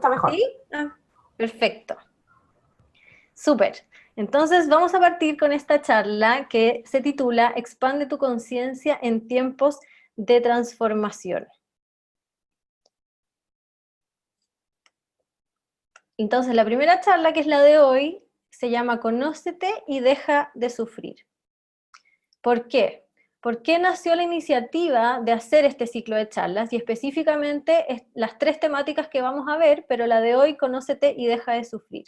escucha mejor. ¿Sí? Perfecto. Súper. Entonces vamos a partir con esta charla que se titula Expande tu conciencia en tiempos de transformación. Entonces la primera charla, que es la de hoy, se llama Conócete y deja de sufrir. ¿Por qué? ¿Por qué nació la iniciativa de hacer este ciclo de charlas? Y específicamente las tres temáticas que vamos a ver, pero la de hoy, Conócete y deja de sufrir.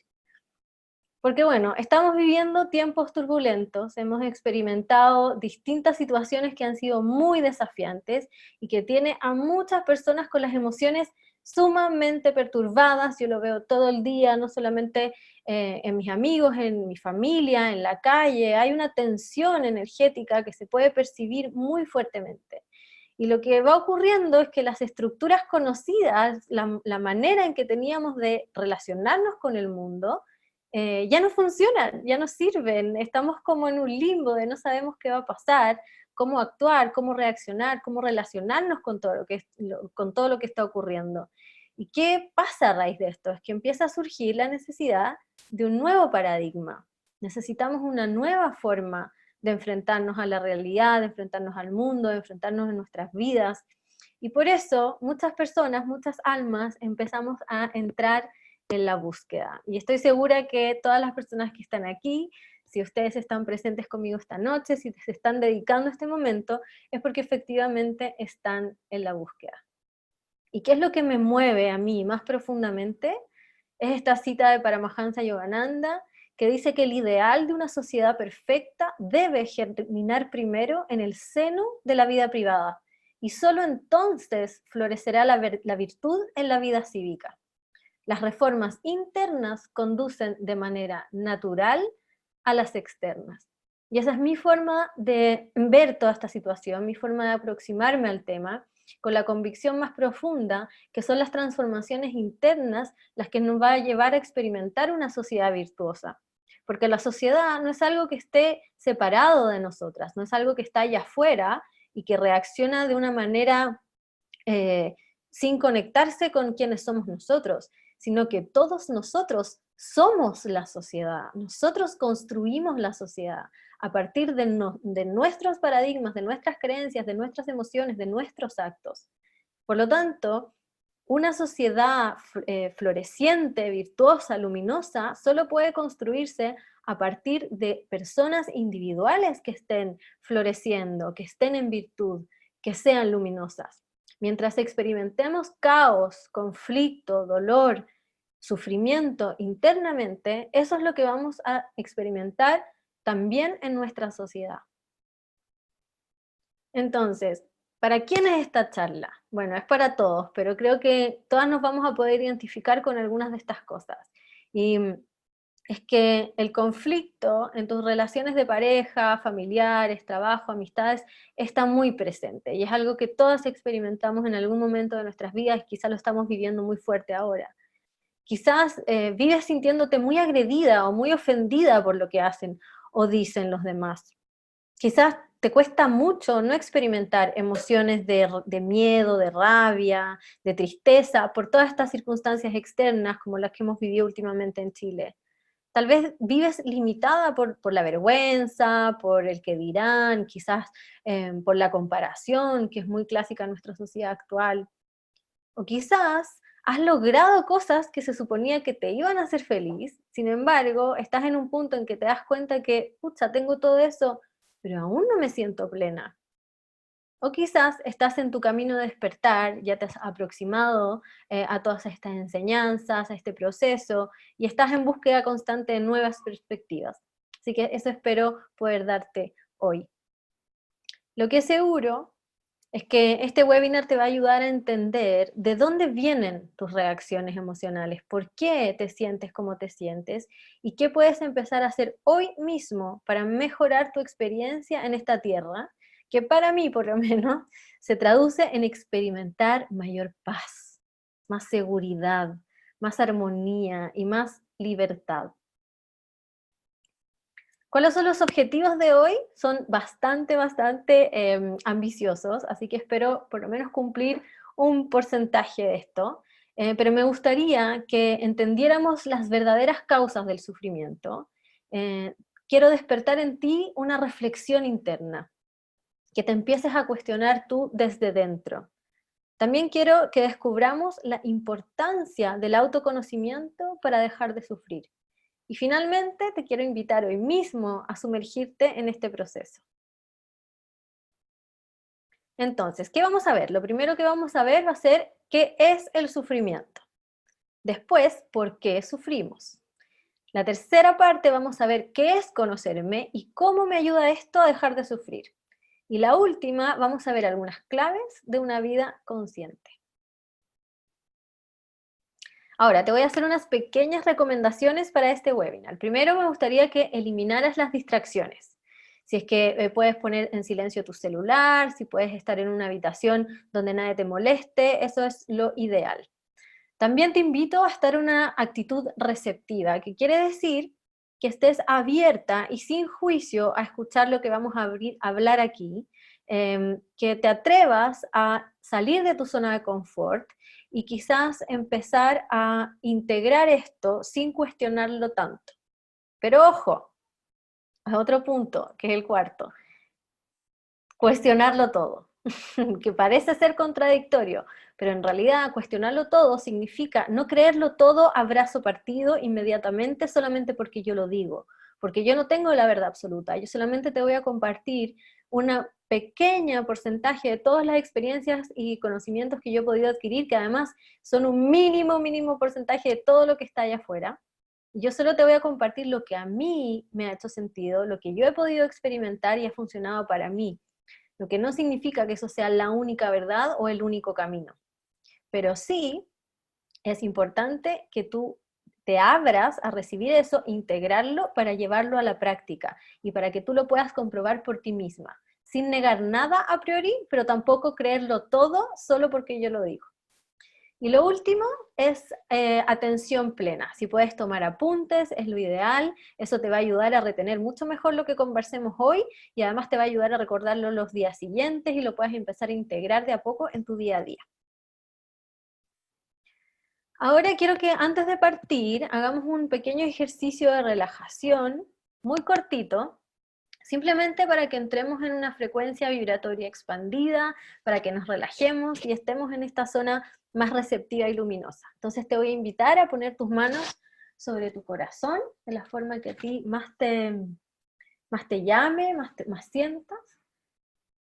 Porque bueno, estamos viviendo tiempos turbulentos, hemos experimentado distintas situaciones que han sido muy desafiantes y que tiene a muchas personas con las emociones sumamente perturbadas. Yo lo veo todo el día, no solamente en mis amigos, en mi familia, en la calle. Hay una tensión energética que se puede percibir muy fuertemente. Y lo que va ocurriendo es que las estructuras conocidas, la manera en que teníamos de relacionarnos con el mundo, ya no funcionan, ya no sirven, estamos como en un limbo de no sabemos qué va a pasar, cómo actuar, cómo reaccionar, cómo relacionarnos con todo con todo lo que está ocurriendo. ¿Y qué pasa a raíz de esto? Es que empieza a surgir la necesidad de un nuevo paradigma. Necesitamos una nueva forma de enfrentarnos a la realidad, de enfrentarnos al mundo, de enfrentarnos en nuestras vidas. Y por eso muchas personas, muchas almas empezamos a entrar en la búsqueda. Y estoy segura que todas las personas que están aquí, si ustedes están presentes conmigo esta noche, si se están dedicando a este momento, es porque efectivamente están en la búsqueda. ¿Y qué es lo que me mueve a mí más profundamente? Es esta cita de Paramahansa Yogananda, que dice que el ideal de una sociedad perfecta debe germinar primero en el seno de la vida privada, y solo entonces florecerá la virtud en la vida cívica. Las reformas internas conducen de manera natural a las externas. Y esa es mi forma de ver toda esta situación, mi forma de aproximarme al tema, con la convicción más profunda que son las transformaciones internas las que nos va a llevar a experimentar una sociedad virtuosa. Porque la sociedad no es algo que esté separado de nosotras, no es algo que está allá afuera y que reacciona de una manera sin conectarse con quienes somos nosotros, sino que todos nosotros somos la sociedad, nosotros construimos la sociedad a partir de nuestros paradigmas, de nuestras creencias, de nuestras emociones, de nuestros actos. Por lo tanto, una sociedad floreciente, virtuosa, luminosa, solo puede construirse a partir de personas individuales que estén floreciendo, que estén en virtud, que sean luminosas. Mientras experimentemos caos, conflicto, dolor, sufrimiento internamente, eso es lo que vamos a experimentar también en nuestra sociedad. Entonces, ¿para quién es esta charla? Bueno, es para todos, pero creo que todas nos vamos a poder identificar con algunas de estas cosas. Y es que el conflicto en tus relaciones de pareja, familiares, trabajo, amistades, está muy presente y es algo que todas experimentamos en algún momento de nuestras vidas, quizás lo estamos viviendo muy fuerte ahora. Quizás vives sintiéndote muy agredida o muy ofendida por lo que hacen o dicen los demás. Quizás te cuesta mucho no experimentar emociones de miedo, de rabia, de tristeza, por todas estas circunstancias externas como las que hemos vivido últimamente en Chile. Tal vez vives limitada por la vergüenza, por el que dirán, quizás por la comparación, que es muy clásica en nuestra sociedad actual. O quizás has logrado cosas que se suponía que te iban a hacer feliz, sin embargo, estás en un punto en que te das cuenta que, pucha, tengo todo eso, pero aún no me siento plena. O quizás estás en tu camino de despertar, ya te has aproximado a todas estas enseñanzas, a este proceso, y estás en búsqueda constante de nuevas perspectivas. Así que eso espero poder darte hoy. Lo que es seguro es que este webinar te va a ayudar a entender de dónde vienen tus reacciones emocionales, por qué te sientes como te sientes y qué puedes empezar a hacer hoy mismo para mejorar tu experiencia en esta tierra, que para mí por lo menos se traduce en experimentar mayor paz, más seguridad, más armonía y más libertad. ¿Cuáles son los objetivos de hoy? Son bastante ambiciosos, así que espero por lo menos cumplir un porcentaje de esto. pero me gustaría que entendiéramos las verdaderas causas del sufrimiento. Quiero despertar en ti una reflexión interna, que te empieces a cuestionar tú desde dentro. También quiero que descubramos la importancia del autoconocimiento para dejar de sufrir. Y finalmente te quiero invitar hoy mismo a sumergirte en este proceso. Entonces, ¿qué vamos a ver? Lo primero que vamos a ver va a ser qué es el sufrimiento. Después, ¿por qué sufrimos? La tercera parte vamos a ver qué es conocerme y cómo me ayuda esto a dejar de sufrir. Y la última, vamos a ver algunas claves de una vida consciente. Ahora, te voy a hacer unas pequeñas recomendaciones para este webinar. Primero, me gustaría que eliminaras las distracciones. Si es que puedes poner en silencio tu celular, si puedes estar en una habitación donde nadie te moleste, eso es lo ideal. También te invito a estar en una actitud receptiva, que quiere decir que estés abierta y sin juicio a escuchar lo que vamos a hablar aquí, que te atrevas a salir de tu zona de confort y quizás empezar a integrar esto sin cuestionarlo tanto. Pero ojo, a otro punto, que es el cuarto, cuestionarlo todo, que parece ser contradictorio, pero en realidad cuestionarlo todo significa no creerlo todo a brazo partido inmediatamente solamente porque yo lo digo, porque yo no tengo la verdad absoluta, yo solamente te voy a compartir una pequeña porcentaje de todas las experiencias y conocimientos que yo he podido adquirir, que además son un mínimo porcentaje de todo lo que está allá afuera. Yo solo te voy a compartir lo que a mí me ha hecho sentido, lo que yo he podido experimentar y ha funcionado para mí, lo que no significa que eso sea la única verdad o el único camino. Pero sí es importante que tú te abras a recibir eso, integrarlo para llevarlo a la práctica y para que tú lo puedas comprobar por ti misma, sin negar nada a priori, pero tampoco creerlo todo solo porque yo lo digo. Y lo último es atención plena. Si puedes tomar apuntes, es lo ideal. Eso te va a ayudar a retener mucho mejor lo que conversemos hoy y además te va a ayudar a recordarlo los días siguientes y lo puedes empezar a integrar de a poco en tu día a día. Ahora quiero que antes de partir hagamos un pequeño ejercicio de relajación, muy cortito, simplemente para que entremos en una frecuencia vibratoria expandida, para que nos relajemos y estemos en esta zona más receptiva y luminosa. Entonces te voy a invitar a poner tus manos sobre tu corazón, de la forma que a ti más te llame, más sientas,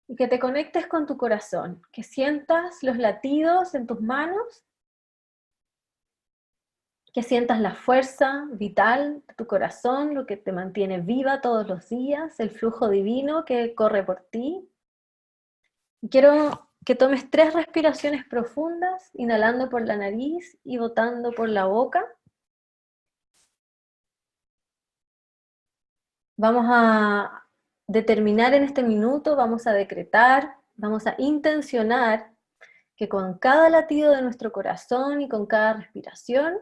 y que te conectes con tu corazón, que sientas los latidos en tus manos, que sientas la fuerza vital de tu corazón, lo que te mantiene viva todos los días, el flujo divino que corre por ti. Quiero que tomes 3 respiraciones profundas, inhalando por la nariz y botando por la boca. Vamos a determinar en este minuto, vamos a decretar, vamos a intencionar que con cada latido de nuestro corazón y con cada respiración,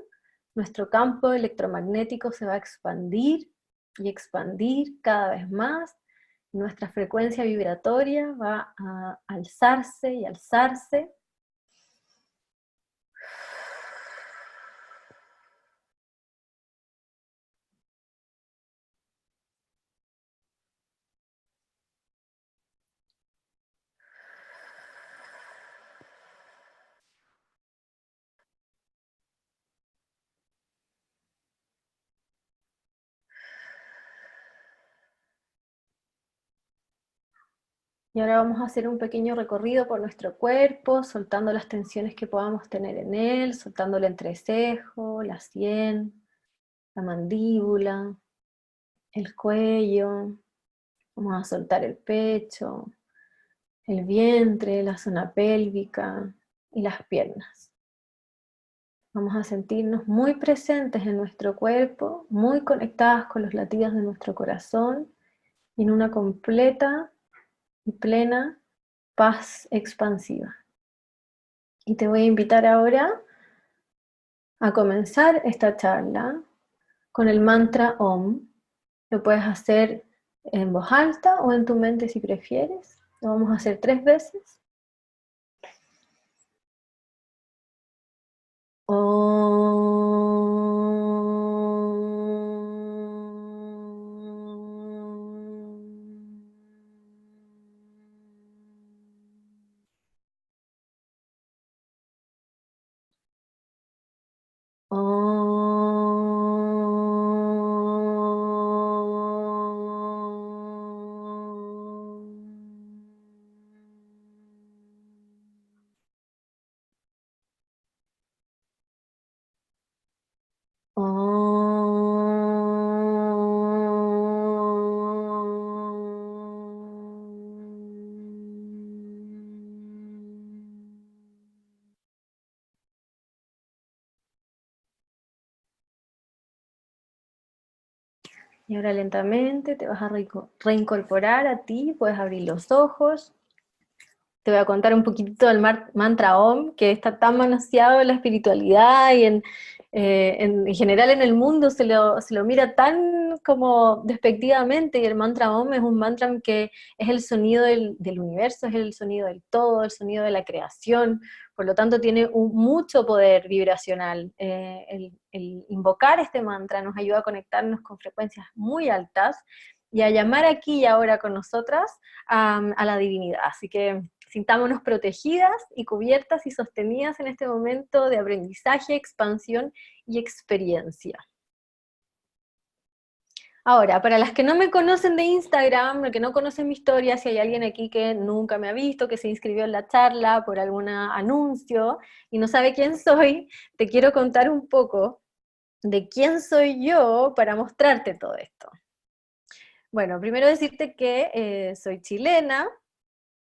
nuestro campo electromagnético se va a expandir y expandir cada vez más. Nuestra frecuencia vibratoria va a alzarse y alzarse. Y ahora vamos a hacer un pequeño recorrido por nuestro cuerpo, soltando las tensiones que podamos tener en él, soltando el entrecejo, la sien, la mandíbula, el cuello. Vamos a soltar el pecho, el vientre, la zona pélvica y las piernas. Vamos a sentirnos muy presentes en nuestro cuerpo, muy conectadas con los latidos de nuestro corazón y en una completa y plena paz expansiva. Y te voy a invitar ahora a comenzar esta charla con el mantra OM. Lo puedes hacer en voz alta o en tu mente si prefieres. Lo vamos a hacer 3 veces. Y ahora lentamente te vas a reincorporar a ti, puedes abrir los ojos. Te voy a contar un poquitito del mantra Om, que está tan manoseado en la espiritualidad y en general en el mundo se lo mira tan como despectivamente, y el mantra Om es un mantra que es el sonido del universo, es el sonido del todo, el sonido de la creación, por lo tanto tiene mucho poder vibracional. El invocar este mantra nos ayuda a conectarnos con frecuencias muy altas y a llamar aquí y ahora con nosotras a la divinidad. Así que sintámonos protegidas y cubiertas y sostenidas en este momento de aprendizaje, expansión y experiencia. Ahora, para las que no me conocen de Instagram, que no conocen mi historia, si hay alguien aquí que nunca me ha visto, que se inscribió en la charla por algún anuncio y no sabe quién soy, te quiero contar un poco de quién soy yo para mostrarte todo esto. Bueno, primero decirte que soy chilena,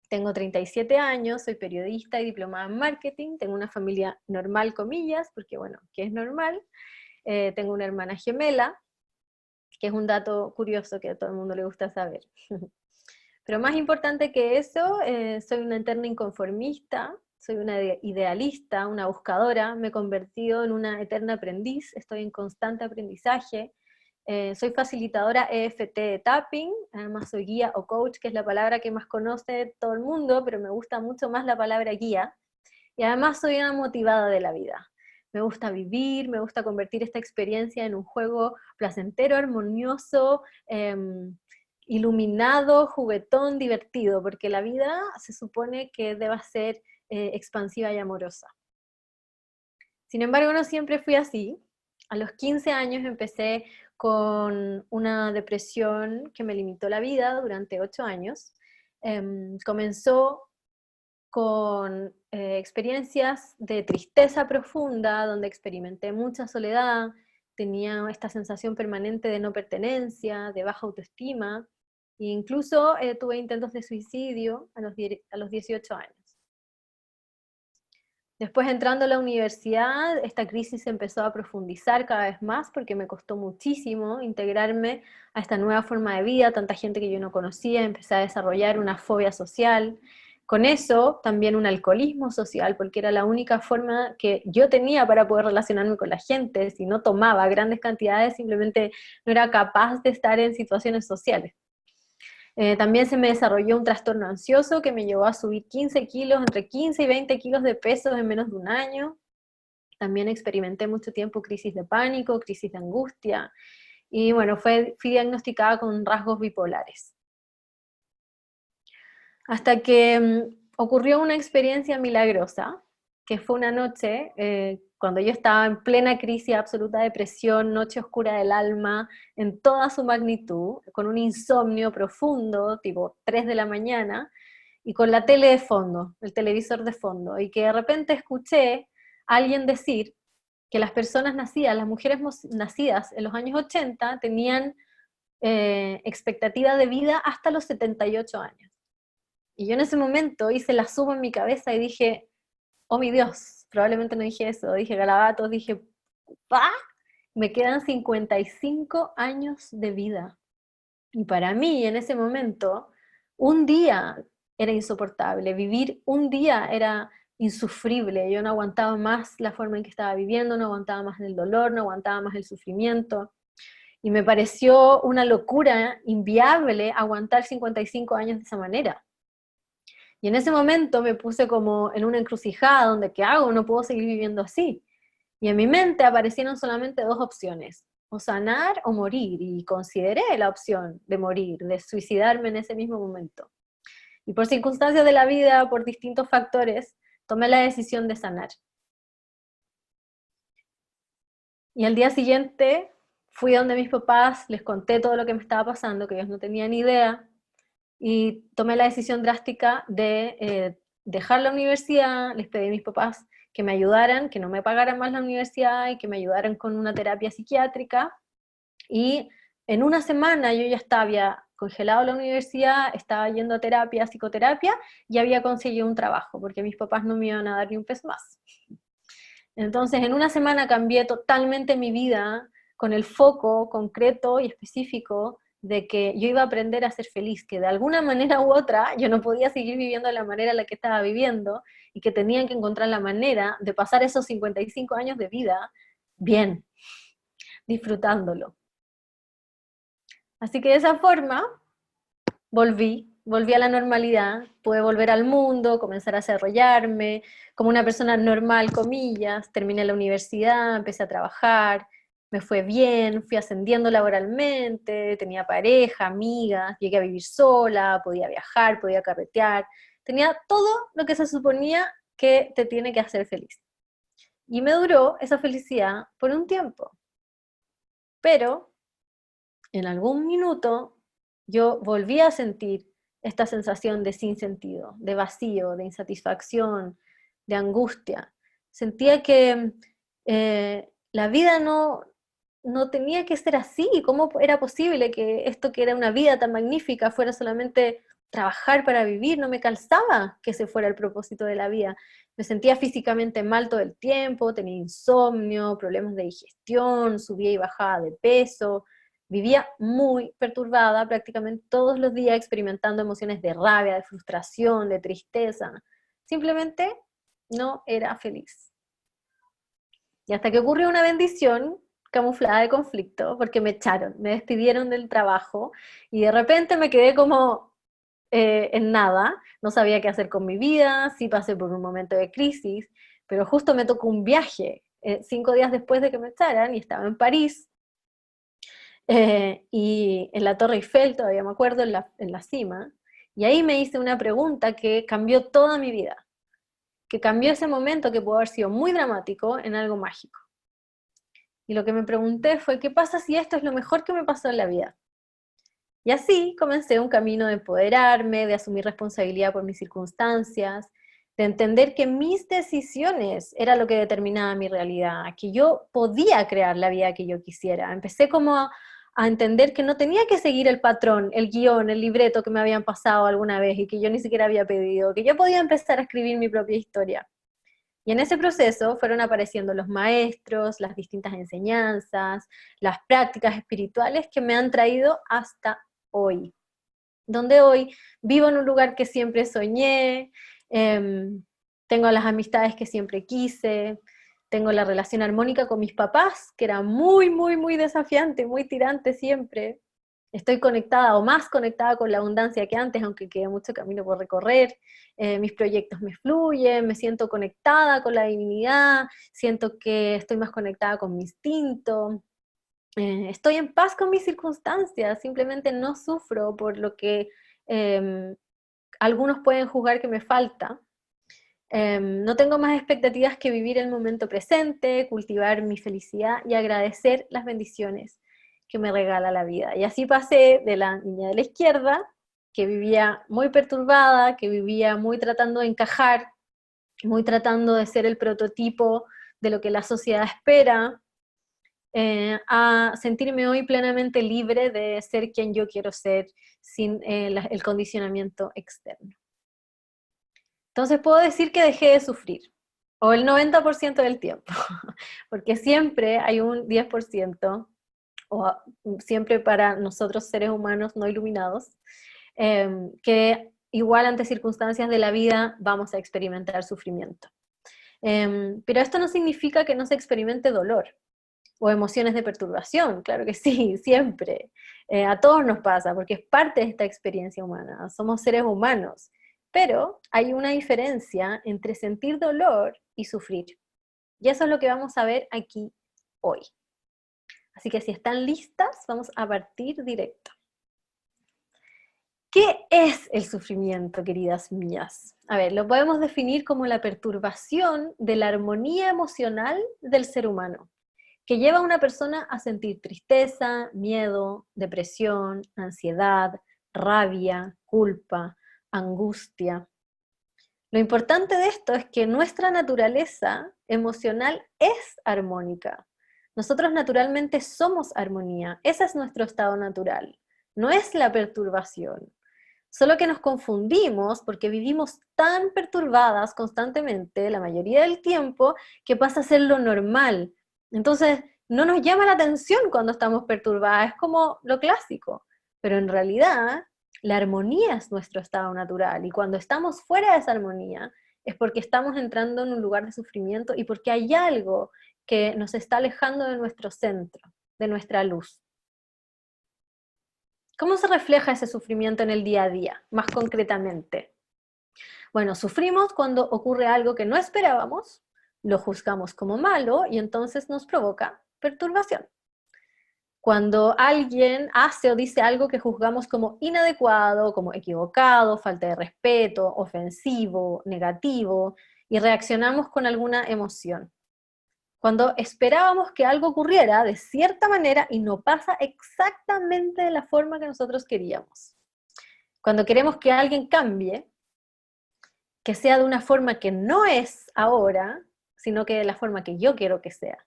tengo 37 años, soy periodista y diplomada en marketing, tengo una familia normal, comillas, porque bueno, ¿qué es normal? Tengo una hermana gemela, que es un dato curioso que a todo el mundo le gusta saber. Pero más importante que eso, soy una eterna inconformista, soy una idealista, una buscadora, me he convertido en una eterna aprendiz, estoy en constante aprendizaje, soy facilitadora EFT de tapping, además soy guía o coach, que es la palabra que más conoce todo el mundo, pero me gusta mucho más la palabra guía, y además soy una motivada de la vida. Me gusta vivir, me gusta convertir esta experiencia en un juego placentero, armonioso, iluminado, juguetón, divertido, porque la vida se supone que deba ser expansiva y amorosa. Sin embargo, no siempre fui así. A los 15 años empecé con una depresión que me limitó la vida durante 8 años. Comenzó con experiencias de tristeza profunda, donde experimenté mucha soledad, tenía esta sensación permanente de no pertenencia, de baja autoestima, e incluso tuve intentos de suicidio a los 18 años. Después, entrando a la universidad, esta crisis se empezó a profundizar cada vez más porque me costó muchísimo integrarme a esta nueva forma de vida, tanta gente que yo no conocía, empecé a desarrollar una fobia social, con eso también un alcoholismo social, porque era la única forma que yo tenía para poder relacionarme con la gente. Si no tomaba grandes cantidades, simplemente no era capaz de estar en situaciones sociales. También se me desarrolló un trastorno ansioso que me llevó a subir 15 kilos, entre 15 y 20 kilos de peso en menos de un año. También experimenté mucho tiempo crisis de pánico, crisis de angustia, y bueno, fui diagnosticada con rasgos bipolares. Hasta que ocurrió una experiencia milagrosa, que fue una noche cuando yo estaba en plena crisis, absoluta depresión, noche oscura del alma, en toda su magnitud, con un insomnio profundo, tipo 3 de la mañana, y con la tele de fondo, el televisor de fondo, y que de repente escuché a alguien decir que las personas nacidas, las mujeres nacidas en los años 80 tenían expectativa de vida hasta los 78 años. Y yo en ese momento hice la suma en mi cabeza y dije, oh mi Dios, probablemente no dije eso, dije garabatos, dije, ¿pa? Me quedan 55 años de vida. Y para mí, en ese momento, un día era insoportable, vivir un día era insufrible, yo no aguantaba más la forma en que estaba viviendo, no aguantaba más el dolor, no aguantaba más el sufrimiento, y me pareció una locura inviable aguantar 55 años de esa manera. Y en ese momento me puse como en una encrucijada donde, ¿qué hago? No puedo seguir viviendo así. Y en mi mente aparecieron solamente dos opciones, o sanar o morir, y consideré la opción de morir, de suicidarme en ese mismo momento. Y por circunstancias de la vida, por distintos factores, tomé la decisión de sanar. Y al día siguiente fui donde mis papás, les conté todo lo que me estaba pasando, que ellos no tenían ni idea, y tomé la decisión drástica de dejar la universidad. Les pedí a mis papás que me ayudaran, que no me pagaran más la universidad y que me ayudaran con una terapia psiquiátrica. Y en una semana yo ya había congelado la universidad, estaba yendo a terapia, psicoterapia, y había conseguido un trabajo, porque mis papás no me iban a dar ni un peso más. Entonces, en una semana cambié totalmente mi vida con el foco concreto y específico de que yo iba a aprender a ser feliz, que de alguna manera u otra yo no podía seguir viviendo de la manera en la que estaba viviendo, y que tenía que encontrar la manera de pasar esos 55 años de vida bien, disfrutándolo. Así que de esa forma volví a la normalidad, pude volver al mundo, comenzar a desarrollarme como una persona normal, comillas, terminé la universidad, empecé a trabajar, me fue bien, fui ascendiendo laboralmente, tenía pareja, amigas, llegué a vivir sola, podía viajar, podía carretear, tenía todo lo que se suponía que te tiene que hacer feliz. Y me duró esa felicidad por un tiempo. Pero en algún minuto yo volví a sentir esta sensación de sinsentido, de vacío, de insatisfacción, de angustia. Sentía que la vida no tenía que ser así. ¿Cómo era posible que esto, que era una vida tan magnífica, fuera solamente trabajar para vivir? No me calzaba que ese fuera el propósito de la vida. Me sentía físicamente mal todo el tiempo, tenía insomnio, problemas de digestión, subía y bajaba de peso. Vivía muy perturbada prácticamente todos los días, experimentando emociones de rabia, de frustración, de tristeza. Simplemente no era feliz. Y hasta que ocurrió una bendición camuflada de conflicto, porque me echaron, me despidieron del trabajo, y de repente me quedé como en nada, no sabía qué hacer con mi vida, sí pasé por un momento de crisis, pero justo me tocó un viaje 5 días después de que me echaran, y estaba en París, y en la Torre Eiffel, todavía me acuerdo, en la cima, y ahí me hice una pregunta que cambió toda mi vida, que cambió ese momento que pudo haber sido muy dramático en algo mágico. Y lo que me pregunté fue, ¿qué pasa si esto es lo mejor que me pasó en la vida? Y así comencé un camino de empoderarme, de asumir responsabilidad por mis circunstancias, de entender que mis decisiones era lo que determinaba mi realidad, que yo podía crear la vida que yo quisiera. Empecé como a entender que no tenía que seguir el patrón, el guión, el libreto que me habían pasado alguna vez y que yo ni siquiera había pedido, que yo podía empezar a escribir mi propia historia. Y en ese proceso fueron apareciendo los maestros, las distintas enseñanzas, las prácticas espirituales que me han traído hasta hoy, donde hoy vivo en un lugar que siempre soñé, tengo las amistades que siempre quise, tengo la relación armónica con mis papás, que era muy, muy, muy desafiante, muy tirante siempre. Estoy conectada o más conectada con la abundancia que antes, aunque queda mucho camino por recorrer. Mis proyectos me fluyen, me siento conectada con la divinidad, siento que estoy más conectada con mi instinto. Estoy en paz con mis circunstancias, simplemente no sufro por lo que eh, algunos pueden juzgar que me falta. No tengo más expectativas que vivir el momento presente, cultivar mi felicidad y agradecer las bendiciones que me regala la vida. Y así pasé de la niña de la izquierda, que vivía muy perturbada, que vivía muy tratando de encajar, muy tratando de ser el prototipo de lo que la sociedad espera, a sentirme hoy plenamente libre de ser quien yo quiero ser sin el condicionamiento externo. Entonces puedo decir que dejé de sufrir, o el 90% del tiempo, porque siempre hay un 10%, o siempre para nosotros seres humanos no iluminados, que igual ante circunstancias de la vida vamos a experimentar sufrimiento. Pero esto no significa que no se experimente dolor o emociones de perturbación, claro que sí, siempre. A todos nos pasa, porque es parte de esta experiencia humana, somos seres humanos, pero hay una diferencia entre sentir dolor y sufrir. Y eso es lo que vamos a ver aquí hoy. Así que si están listas, vamos a partir directo. ¿Qué es el sufrimiento, queridas mías? A ver, lo podemos definir como la perturbación de la armonía emocional del ser humano, que lleva a una persona a sentir tristeza, miedo, depresión, ansiedad, rabia, culpa, angustia. Lo importante de esto es que nuestra naturaleza emocional es armónica. Nosotros naturalmente somos armonía, ese es nuestro estado natural, no es la perturbación. Solo que nos confundimos porque vivimos tan perturbadas constantemente, la mayoría del tiempo, que pasa a ser lo normal. Entonces, no nos llama la atención cuando estamos perturbadas, es como lo clásico. Pero en realidad, la armonía es nuestro estado natural, y cuando estamos fuera de esa armonía, es porque estamos entrando en un lugar de sufrimiento y porque hay algo que nos está alejando de nuestro centro, de nuestra luz. ¿Cómo se refleja ese sufrimiento en el día a día, más concretamente? Bueno, sufrimos cuando ocurre algo que no esperábamos, lo juzgamos como malo y entonces nos provoca perturbación. Cuando alguien hace o dice algo que juzgamos como inadecuado, como equivocado, falta de respeto, ofensivo, negativo, y reaccionamos con alguna emoción. Cuando esperábamos que algo ocurriera de cierta manera y no pasa exactamente de la forma que nosotros queríamos. Cuando queremos que alguien cambie, que sea de una forma que no es ahora, sino que de la forma que yo quiero que sea.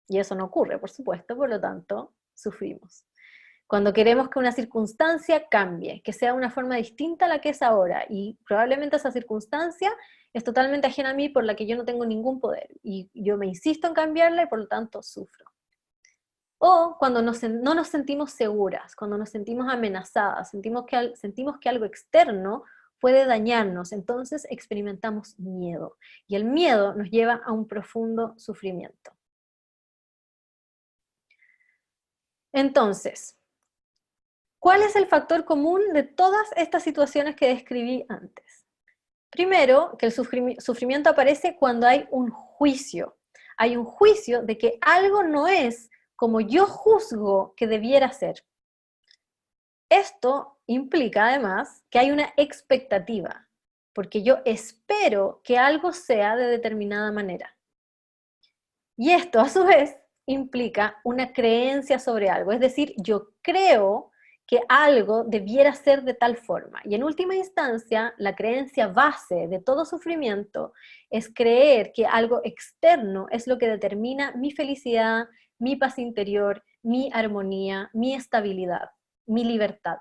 Y eso no ocurre, por supuesto, por lo tanto, sufrimos. Cuando queremos que una circunstancia cambie, que sea una forma distinta a la que es ahora, y probablemente esa circunstancia es totalmente ajena a mí, por la que yo no tengo ningún poder, y yo me insisto en cambiarla y por lo tanto sufro. O cuando no nos sentimos seguras, cuando nos sentimos amenazadas, sentimos que algo externo puede dañarnos, entonces experimentamos miedo, y el miedo nos lleva a un profundo sufrimiento. Entonces, ¿cuál es el factor común de todas estas situaciones que describí antes? Primero, que el sufrimiento aparece cuando hay un juicio. Hay un juicio de que algo no es como yo juzgo que debiera ser. Esto implica además que hay una expectativa, porque yo espero que algo sea de determinada manera. Y esto a su vez implica una creencia sobre algo, es decir, yo creo que algo debiera ser de tal forma. Y en última instancia, la creencia base de todo sufrimiento es creer que algo externo es lo que determina mi felicidad, mi paz interior, mi armonía, mi estabilidad, mi libertad.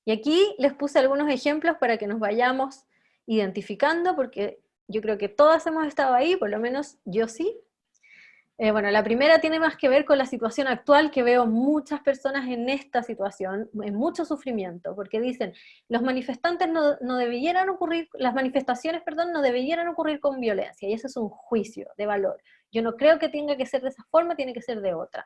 Y aquí les puse algunos ejemplos para que nos vayamos identificando, porque yo creo que todas hemos estado ahí, por lo menos yo sí. Bueno, la primera tiene más que ver con la situación actual, que veo muchas personas en esta situación, en mucho sufrimiento, porque dicen, los manifestantes no debieran ocurrir, las manifestaciones, perdón, no debieran ocurrir con violencia, y eso es un juicio de valor. Yo no creo que tenga que ser de esa forma, tiene que ser de otra.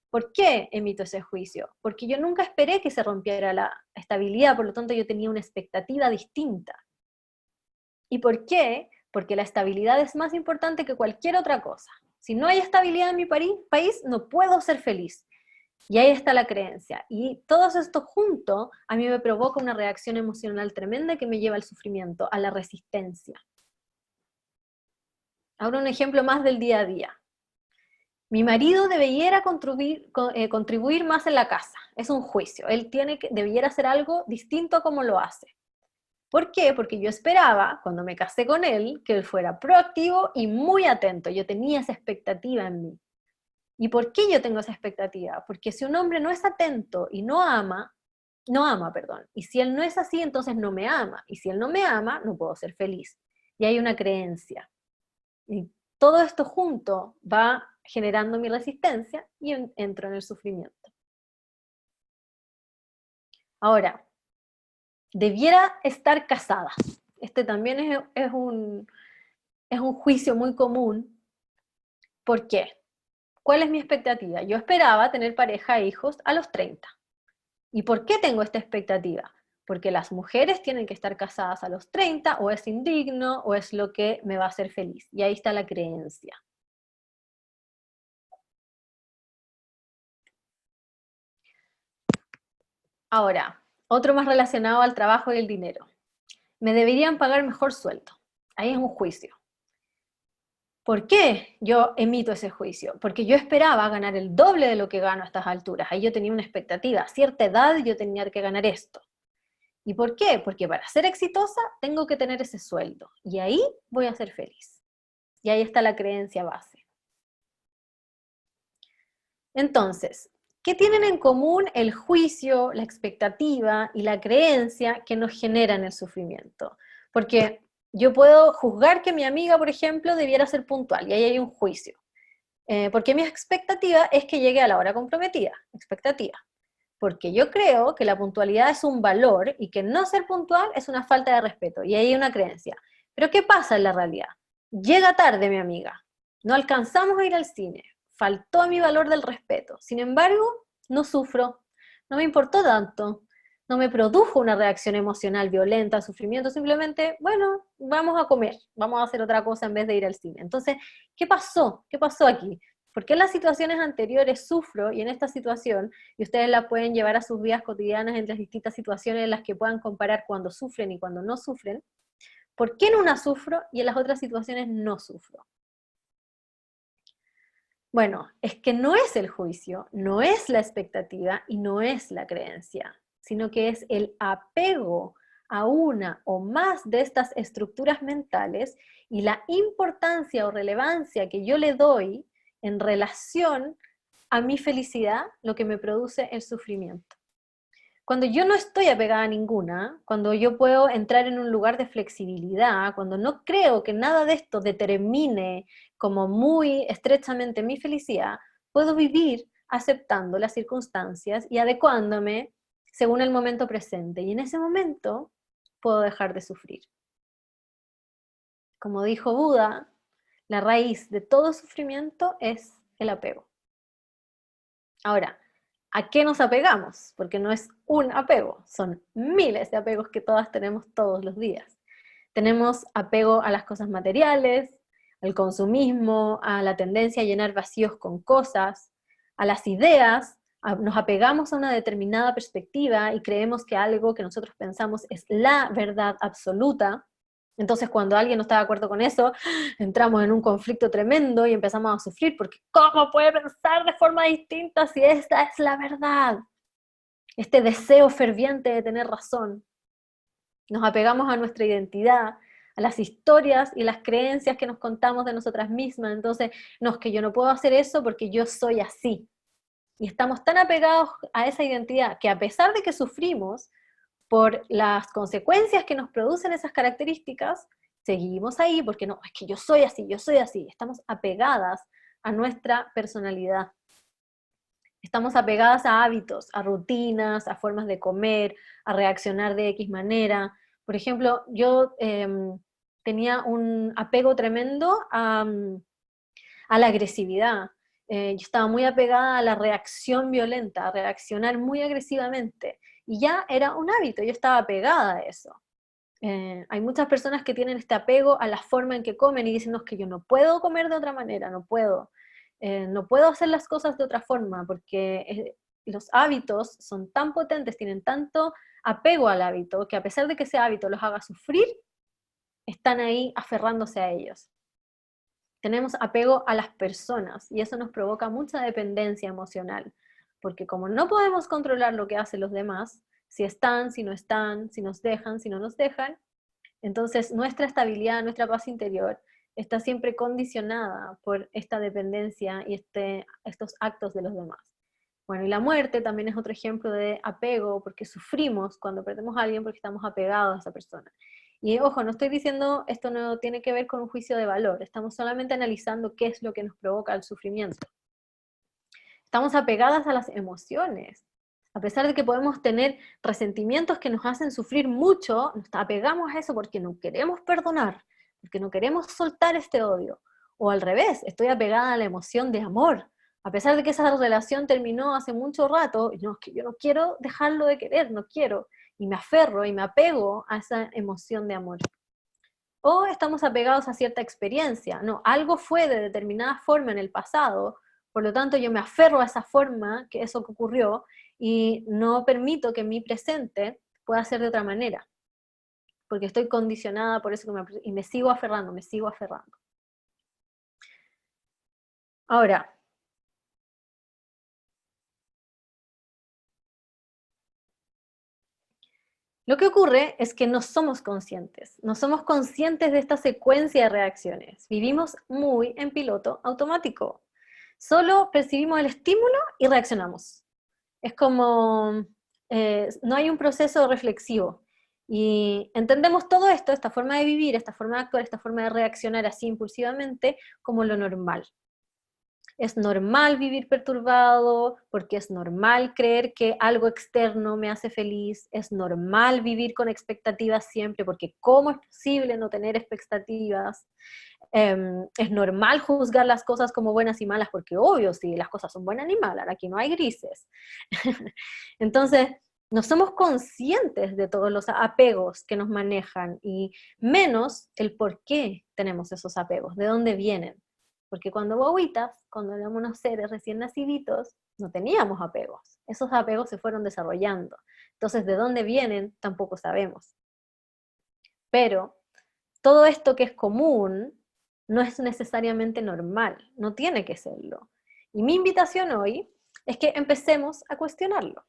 ¿Por qué emito ese juicio? Porque yo nunca esperé que se rompiera la estabilidad, por lo tanto yo tenía una expectativa distinta. ¿Y por qué? Porque la estabilidad es más importante que cualquier otra cosa. Si no hay estabilidad en mi país, no puedo ser feliz. Y ahí está la creencia. Y todo esto junto a mí me provoca una reacción emocional tremenda que me lleva al sufrimiento, a la resistencia. Ahora un ejemplo más del día a día. Mi marido debiera contribuir más en la casa. Es un juicio. Él debiera hacer algo distinto a como lo hace. ¿Por qué? Porque yo esperaba, cuando me casé con él, que él fuera proactivo y muy atento. Yo tenía esa expectativa en mí. ¿Y por qué yo tengo esa expectativa? Porque si un hombre no es atento y no ama, perdón. Y si él no es así, entonces no me ama. Y si él no me ama, no puedo ser feliz. Y hay una creencia. Y todo esto junto va generando mi resistencia y entro en el sufrimiento. Ahora, debiera estar casada. Este también es un juicio muy común. ¿Por qué? ¿Cuál es mi expectativa? Yo esperaba tener pareja e hijos a los 30. ¿Y por qué tengo esta expectativa? porque las mujeres tienen que estar casadas a los 30, o es indigno, o es lo que me va a hacer feliz. Y ahí está la creencia. Ahora, otro más relacionado al trabajo y el dinero. Me deberían pagar mejor sueldo. Ahí es un juicio. ¿Por qué yo emito ese juicio? Porque yo esperaba ganar el doble de lo que gano a estas alturas. Ahí yo tenía una expectativa. A cierta edad yo tenía que ganar esto. ¿Y por qué? Porque para ser exitosa tengo que tener ese sueldo. Y ahí voy a ser feliz. Y ahí está la creencia base. Entonces, ¿qué tienen en común el juicio, la expectativa y la creencia que nos generan el sufrimiento? Porque yo puedo juzgar que mi amiga, por ejemplo, debiera ser puntual, y ahí hay un juicio. Porque mi expectativa es que llegue a la hora comprometida, expectativa. Porque yo creo que la puntualidad es un valor y que no ser puntual es una falta de respeto, y ahí hay una creencia. Pero ¿qué pasa en la realidad? Llega tarde mi amiga, no alcanzamos a ir al cine, faltó a mi valor del respeto. Sin embargo, no sufro, no me importó tanto, no me produjo una reacción emocional violenta, sufrimiento, simplemente, bueno, vamos a comer, vamos a hacer otra cosa en vez de ir al cine. Entonces, ¿qué pasó? ¿Qué pasó aquí? ¿Por qué en las situaciones anteriores sufro y en esta situación, y ustedes la pueden llevar a sus vidas cotidianas en las distintas situaciones en las que puedan comparar cuando sufren y cuando no sufren? ¿Por qué en una sufro y en las otras situaciones no sufro? Bueno, es que no es el juicio, no es la expectativa y no es la creencia, sino que es el apego a una o más de estas estructuras mentales y la importancia o relevancia que yo le doy en relación a mi felicidad, lo que me produce el sufrimiento. Cuando yo no estoy apegada a ninguna, cuando yo puedo entrar en un lugar de flexibilidad, cuando no creo que nada de esto determine como muy estrechamente mi felicidad, puedo vivir aceptando las circunstancias y adecuándome según el momento presente. Y en ese momento puedo dejar de sufrir. Como dijo Buda, la raíz de todo sufrimiento es el apego. Ahora, ¿a qué nos apegamos? Porque no es un apego, son miles de apegos que todas tenemos todos los días. Tenemos apego a las cosas materiales, al consumismo, a la tendencia a llenar vacíos con cosas, a las ideas, nos apegamos a una determinada perspectiva y creemos que algo que nosotros pensamos es la verdad absoluta. Entonces, cuando alguien no está de acuerdo con eso, entramos en un conflicto tremendo y empezamos a sufrir, porque ¿cómo puede pensar de forma distinta si esta es la verdad? Este deseo ferviente de tener razón. Nos apegamos a nuestra identidad, a las historias y las creencias que nos contamos de nosotras mismas. Entonces, no, es que yo no puedo hacer eso porque yo soy así. Y estamos tan apegados a esa identidad que a pesar de que sufrimos por las consecuencias que nos producen esas características, seguimos ahí porque no, es que yo soy así, yo soy así. Estamos apegadas a nuestra personalidad. Estamos apegadas a hábitos, a rutinas, a formas de comer, a reaccionar de X manera. Por ejemplo, yo tenía un apego tremendo a la agresividad. Yo estaba muy apegada a la reacción violenta, a reaccionar muy agresivamente. Y ya era un hábito, yo estaba apegada a eso. Hay muchas personas que tienen este apego a la forma en que comen y dicen, no, es que yo no puedo comer de otra manera, no puedo. No puedo hacer las cosas de otra forma, porque los hábitos son tan potentes, tienen tanto apego al hábito, que a pesar de que ese hábito los haga sufrir, están ahí aferrándose a ellos. Tenemos apego a las personas y eso nos provoca mucha dependencia emocional, porque como no podemos controlar lo que hacen los demás, si están, si no están, si nos dejan, si no nos dejan, entonces nuestra estabilidad, nuestra paz interior está siempre condicionada por esta dependencia y estos actos de los demás. Bueno, y la muerte también es otro ejemplo de apego, porque sufrimos cuando perdemos a alguien porque estamos apegados a esa persona. Y ojo, no estoy diciendo, esto no tiene que ver con un juicio de valor, estamos solamente analizando qué es lo que nos provoca el sufrimiento. Estamos apegadas a las emociones. A pesar de que podemos tener resentimientos que nos hacen sufrir mucho, nos apegamos a eso porque no queremos perdonar, porque no queremos soltar este odio. O al revés, estoy apegada a la emoción de amor. A pesar de que esa relación terminó hace mucho rato, no, es que yo no quiero dejarlo de querer, no quiero. y me aferro y me apego a esa emoción de amor. O estamos apegados a cierta experiencia, no, algo fue de determinada forma en el pasado, por lo tanto yo me aferro a esa forma, que eso que ocurrió, y no permito que mi presente pueda ser de otra manera, porque estoy condicionada por eso y me sigo aferrando, me sigo aferrando. Ahora, lo que ocurre es que no somos conscientes de esta secuencia de reacciones, vivimos muy en piloto automático, solo percibimos el estímulo y reaccionamos. Es como, no hay un proceso reflexivo, y entendemos todo esto, esta forma de vivir, esta forma de actuar, esta forma de reaccionar así impulsivamente, como lo normal. Es normal vivir perturbado, porque es normal creer que algo externo me hace feliz, es normal vivir con expectativas siempre, porque ¿cómo es posible no tener expectativas? Es normal juzgar las cosas como buenas y malas, porque obvio, si las cosas son buenas y malas, aquí no hay grises. Entonces, no somos conscientes de todos los apegos que nos manejan, y menos el por qué tenemos esos apegos, de dónde vienen. Porque cuando guaguitas, cuando éramos unos seres recién naciditos, no teníamos apegos. Esos apegos se fueron desarrollando. Entonces, ¿de dónde vienen? Tampoco sabemos. Pero todo esto que es común no es necesariamente normal, no tiene que serlo. Y mi invitación hoy es que empecemos a cuestionarlo.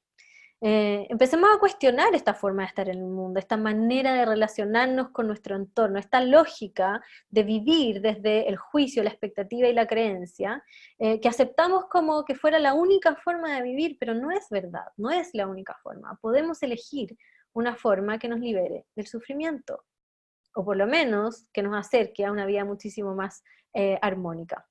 Empecemos a cuestionar esta forma de estar en el mundo, esta manera de relacionarnos con nuestro entorno, esta lógica de vivir desde el juicio, la expectativa y la creencia, que aceptamos como que fuera la única forma de vivir, pero no es verdad, no es la única forma. Podemos elegir una forma que nos libere del sufrimiento, o por lo menos que nos acerque a una vida muchísimo más armónica.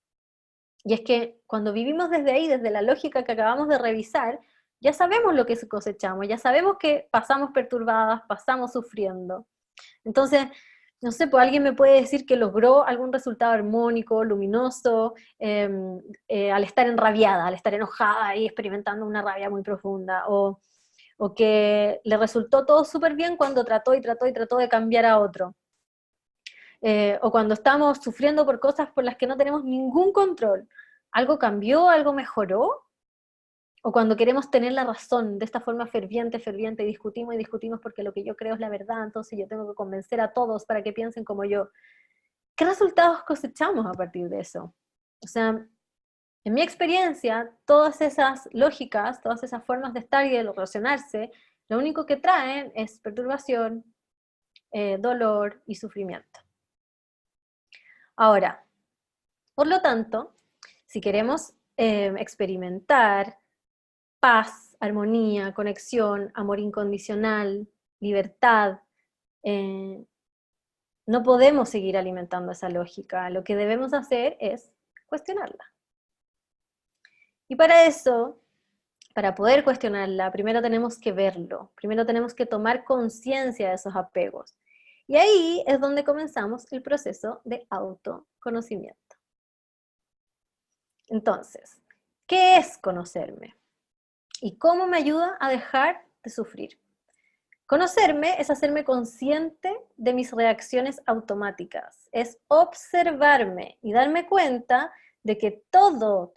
Y es que cuando vivimos desde ahí, desde la lógica que acabamos de revisar, ya sabemos lo que cosechamos, ya sabemos que pasamos perturbadas, pasamos sufriendo. Entonces, no sé, pues alguien me puede decir que logró algún resultado armónico, luminoso, al estar enrabiada, al estar enojada y experimentando una rabia muy profunda, o que le resultó todo súper bien cuando trató y trató y trató de cambiar a otro. O cuando estamos sufriendo por cosas por las que no tenemos ningún control. ¿Algo cambió? ¿Algo mejoró? O cuando queremos tener la razón de esta forma ferviente, ferviente, y discutimos porque lo que yo creo es la verdad, entonces yo tengo que convencer a todos para que piensen como yo. ¿Qué resultados cosechamos a partir de eso? O sea, en mi experiencia, todas esas lógicas, todas esas formas de estar y de relacionarse, lo único que traen es perturbación, dolor y sufrimiento. Ahora, por lo tanto, si queremos experimentar paz, armonía, conexión, amor incondicional, libertad, no podemos seguir alimentando esa lógica. Lo que debemos hacer es cuestionarla. Y para eso, para poder cuestionarla, primero tenemos que verlo, primero tenemos que tomar conciencia de esos apegos. Y ahí es donde comenzamos el proceso de autoconocimiento. Entonces, ¿qué es conocerme? ¿Y cómo me ayuda a dejar de sufrir? Conocerme es hacerme consciente de mis reacciones automáticas, es observarme y darme cuenta de que todo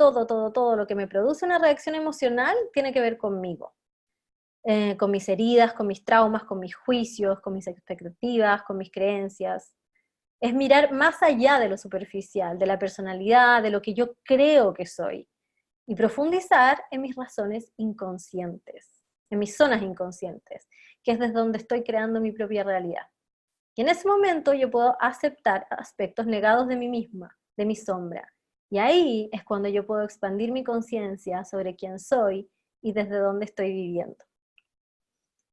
lo que me produce una reacción emocional tiene que ver conmigo, con mis heridas, con mis traumas, con mis juicios, con mis expectativas, con mis creencias. Es mirar más allá de lo superficial, de la personalidad, de lo que yo creo que soy, y profundizar en mis razones inconscientes, en mis zonas inconscientes, que es desde donde estoy creando mi propia realidad. Y en ese momento yo puedo aceptar aspectos negados de mí misma, de mi sombra. Y ahí es cuando yo puedo expandir mi conciencia sobre quién soy y desde dónde estoy viviendo.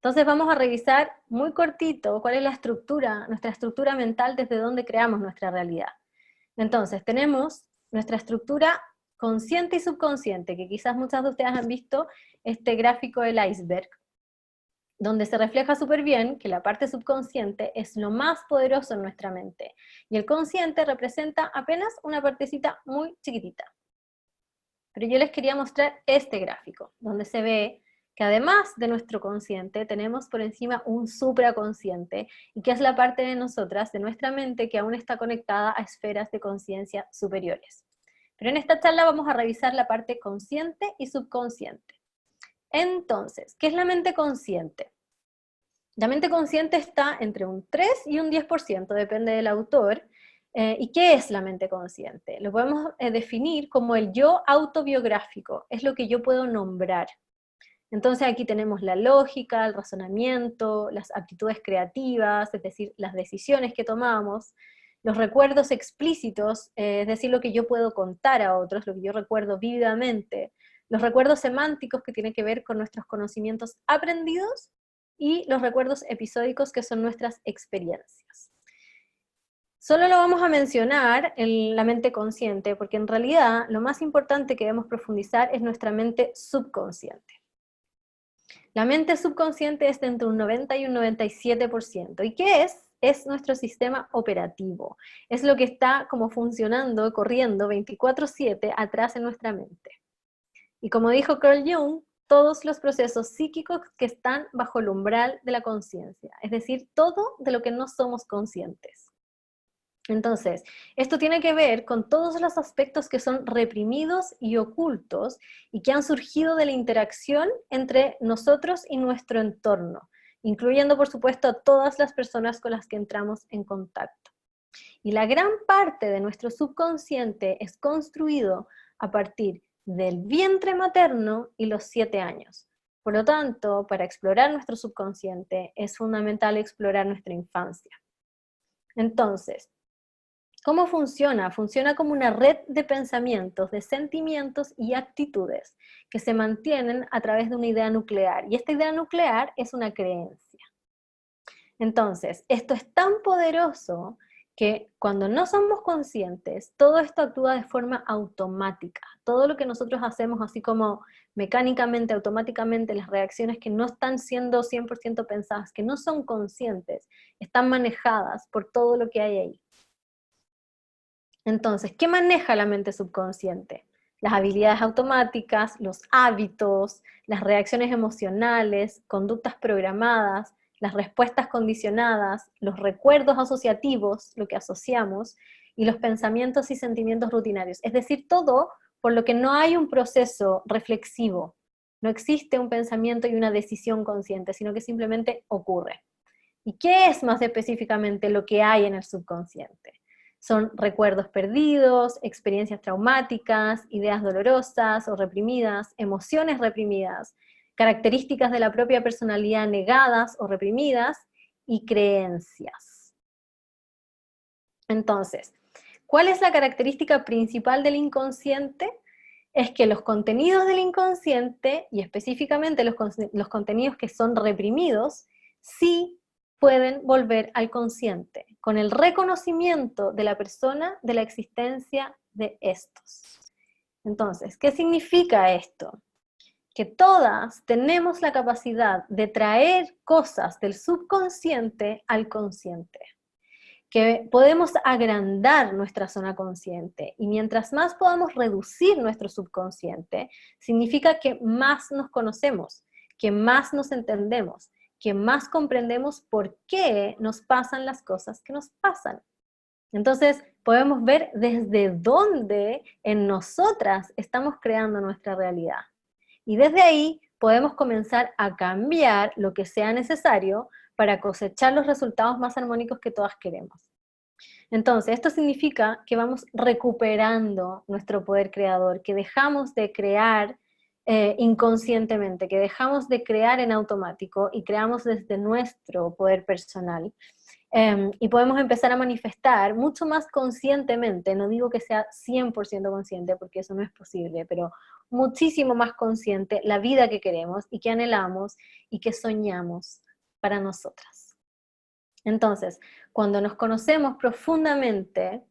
Entonces vamos a revisar muy cortito cuál es la estructura, nuestra estructura mental, desde donde creamos nuestra realidad. Entonces tenemos nuestra estructura consciente y subconsciente, que quizás muchas de ustedes han visto este gráfico del iceberg, donde se refleja súper bien que la parte subconsciente es lo más poderoso en nuestra mente, y el consciente representa apenas una partecita muy chiquitita. Pero yo les quería mostrar este gráfico, donde se ve que además de nuestro consciente, tenemos por encima un supraconsciente, y que es la parte de nosotras, de nuestra mente, que aún está conectada a esferas de conciencia superiores. Pero en esta charla vamos a revisar la parte consciente y subconsciente. Entonces, ¿qué es la mente consciente? La mente consciente está entre un 3 y un 10%, depende del autor. ¿Y qué es la mente consciente? Lo podemos definir como el yo autobiográfico, es lo que yo puedo nombrar. Entonces aquí tenemos la lógica, el razonamiento, las aptitudes creativas, es decir, las decisiones que tomamos, los recuerdos explícitos, es decir, lo que yo puedo contar a otros, lo que yo recuerdo vívidamente, los recuerdos semánticos que tienen que ver con nuestros conocimientos aprendidos, y los recuerdos episódicos que son nuestras experiencias. Solo lo vamos a mencionar en la mente consciente, porque en realidad lo más importante que debemos profundizar es nuestra mente subconsciente. La mente subconsciente es de entre un 90 y un 97%. ¿Y qué es? Es nuestro sistema operativo. Es lo que está como funcionando, corriendo 24/7 atrás en nuestra mente. Y como dijo Carl Jung, todos los procesos psíquicos que están bajo el umbral de la conciencia, es decir, todo de lo que no somos conscientes. Entonces, esto tiene que ver con todos los aspectos que son reprimidos y ocultos y que han surgido de la interacción entre nosotros y nuestro entorno, incluyendo por supuesto a todas las personas con las que entramos en contacto. Y la gran parte de nuestro subconsciente es construido a partir del vientre materno y los 7 años. Por lo tanto, para explorar nuestro subconsciente es fundamental explorar nuestra infancia. Entonces, ¿cómo funciona? Funciona como una red de pensamientos, de sentimientos y actitudes que se mantienen a través de una idea nuclear. Y esta idea nuclear es una creencia. Entonces, esto es tan poderoso que cuando no somos conscientes, todo esto actúa de forma automática. Todo lo que nosotros hacemos así como mecánicamente, automáticamente, las reacciones que no están siendo 100% pensadas, que no son conscientes, están manejadas por todo lo que hay ahí. Entonces, ¿qué maneja la mente subconsciente? Las habilidades automáticas, los hábitos, las reacciones emocionales, conductas programadas, las respuestas condicionadas, los recuerdos asociativos, lo que asociamos, y los pensamientos y sentimientos rutinarios. Es decir, todo por lo que no hay un proceso reflexivo. No existe un pensamiento y una decisión consciente, sino que simplemente ocurre. ¿Y qué es más específicamente lo que hay en el subconsciente? Son recuerdos perdidos, experiencias traumáticas, ideas dolorosas o reprimidas, emociones reprimidas, características de la propia personalidad negadas o reprimidas, y creencias. Entonces, ¿cuál es la característica principal del inconsciente? Es que los contenidos del inconsciente, y específicamente los contenidos que son reprimidos, sí pueden volver al consciente, con el reconocimiento de la persona de la existencia de estos. Entonces, ¿qué significa esto? Que todas tenemos la capacidad de traer cosas del subconsciente al consciente, que podemos agrandar nuestra zona consciente, y mientras más podamos reducir nuestro subconsciente, significa que más nos conocemos, que más nos entendemos, que más comprendemos por qué nos pasan las cosas que nos pasan. Entonces, podemos ver desde dónde en nosotras estamos creando nuestra realidad. Y desde ahí podemos comenzar a cambiar lo que sea necesario para cosechar los resultados más armónicos que todas queremos. Entonces, esto significa que vamos recuperando nuestro poder creador, que dejamos de crear inconscientemente, que dejamos de crear en automático y creamos desde nuestro poder personal. Y podemos empezar a manifestar mucho más conscientemente, no digo que sea 100% consciente, porque eso no es posible, pero muchísimo más consciente la vida que queremos y que anhelamos y que soñamos para nosotras. Entonces, cuando nos conocemos profundamente,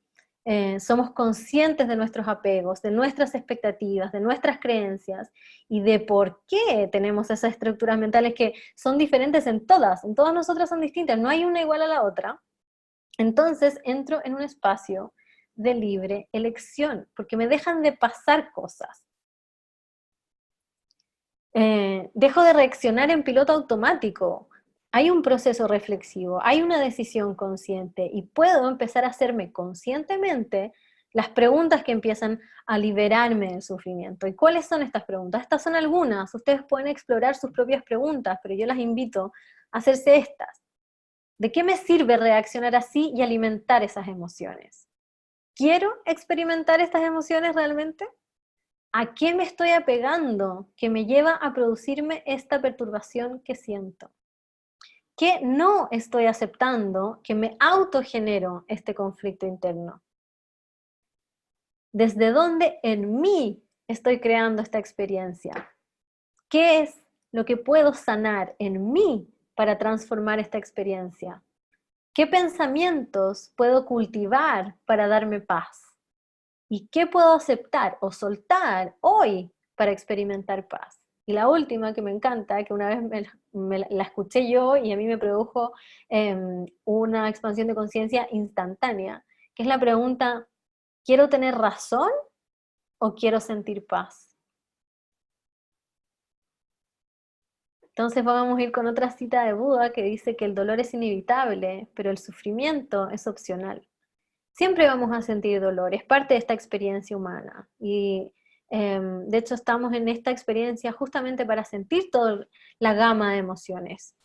somos conscientes de nuestros apegos, de nuestras expectativas, de nuestras creencias y de por qué tenemos esas estructuras mentales que son diferentes en todas nosotras son distintas, no hay una igual a la otra. Entonces entro en un espacio de libre elección, porque me dejan de pasar cosas. Dejo de reaccionar en piloto automático. Hay un proceso reflexivo, hay una decisión consciente y puedo empezar a hacerme conscientemente las preguntas que empiezan a liberarme del sufrimiento. ¿Y cuáles son estas preguntas? Estas son algunas. Ustedes pueden explorar sus propias preguntas, pero yo las invito a hacerse estas. ¿De qué me sirve reaccionar así y alimentar esas emociones? ¿Quiero experimentar estas emociones realmente? ¿A qué me estoy apegando que me lleva a producirme esta perturbación que siento? ¿Qué no estoy aceptando que me autogenero este conflicto interno? ¿Desde dónde en mí estoy creando esta experiencia? ¿Qué es lo que puedo sanar en mí para transformar esta experiencia? ¿Qué pensamientos puedo cultivar para darme paz? ¿Y qué puedo aceptar o soltar hoy para experimentar paz? Y la última que me encanta, que una vez la escuché yo y a mí me produjo una expansión de conciencia instantánea, que es la pregunta, ¿quiero tener razón o quiero sentir paz? Entonces vamos a ir con otra cita de Buda que dice que el dolor es inevitable, pero el sufrimiento es opcional. Siempre vamos a sentir dolor, es parte de esta experiencia humana. Y de hecho estamos en esta experiencia justamente para sentir toda la gama de emociones.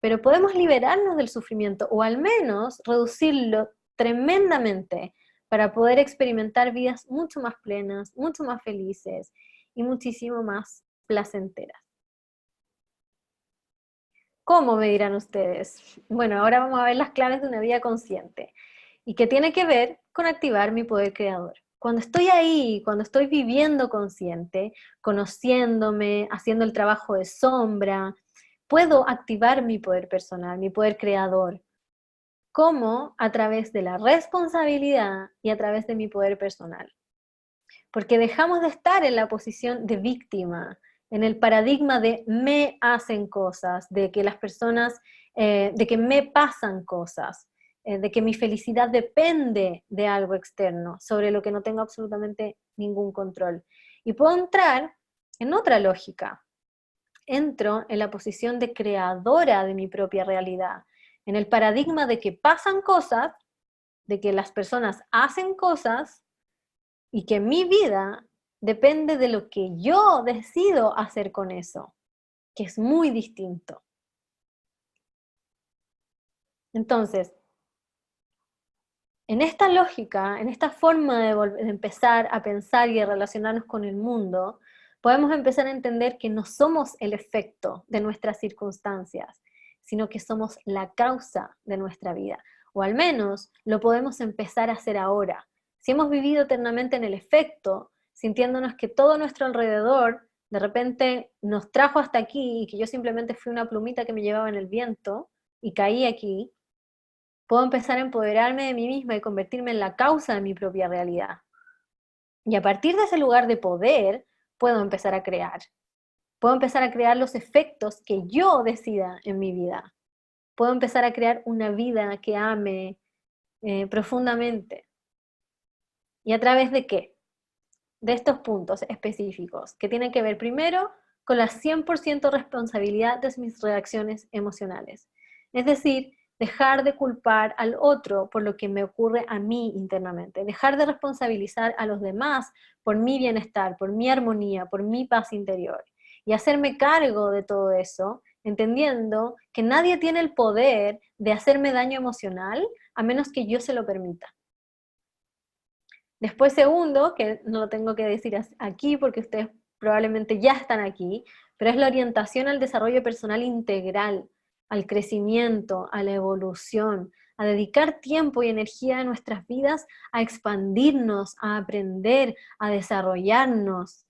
Pero podemos liberarnos del sufrimiento o al menos reducirlo tremendamente para poder experimentar vidas mucho más plenas, mucho más felices y muchísimo más placenteras. ¿Cómo me dirán ustedes? Bueno, ahora vamos a ver las claves de una vida consciente y que tiene que ver con activar mi poder creador. Cuando estoy ahí, cuando estoy viviendo consciente, conociéndome, haciendo el trabajo de sombra, puedo activar mi poder personal, mi poder creador. ¿Cómo? A través de la responsabilidad y a través de mi poder personal. Porque dejamos de estar en la posición de víctima, en el paradigma de me hacen cosas, de que las personas, de que me pasan cosas, de que mi felicidad depende de algo externo, sobre lo que no tengo absolutamente ningún control. Y puedo entrar en otra lógica. Entro en la posición de creadora de mi propia realidad, en el paradigma de que pasan cosas, de que las personas hacen cosas, y que mi vida depende de lo que yo decido hacer con eso, que es muy distinto. Entonces, en esta lógica, en esta forma de empezar a pensar y de relacionarnos con el mundo, podemos empezar a entender que no somos el efecto de nuestras circunstancias, sino que somos la causa de nuestra vida. O al menos lo podemos empezar a hacer ahora. Si hemos vivido eternamente en el efecto, sintiéndonos que todo nuestro alrededor de repente nos trajo hasta aquí y que yo simplemente fui una plumita que me llevaba en el viento y caí aquí, puedo empezar a empoderarme de mí misma y convertirme en la causa de mi propia realidad. Y a partir de ese lugar de poder, puedo empezar a crear. Puedo empezar a crear los efectos que yo decida en mi vida. Puedo empezar a crear una vida que ame profundamente. ¿Y a través de qué? De estos puntos específicos, que tienen que ver primero con la 100% responsabilidad de mis reacciones emocionales. Es decir, dejar de culpar al otro por lo que me ocurre a mí internamente, dejar de responsabilizar a los demás por mi bienestar, por mi armonía, por mi paz interior, y hacerme cargo de todo eso, entendiendo que nadie tiene el poder de hacerme daño emocional a menos que yo se lo permita. Después segundo, que no lo tengo que decir aquí porque ustedes probablemente ya están aquí, pero es la orientación al desarrollo personal integral, al crecimiento, a la evolución, a dedicar tiempo y energía de nuestras vidas a expandirnos, a aprender, a desarrollarnos,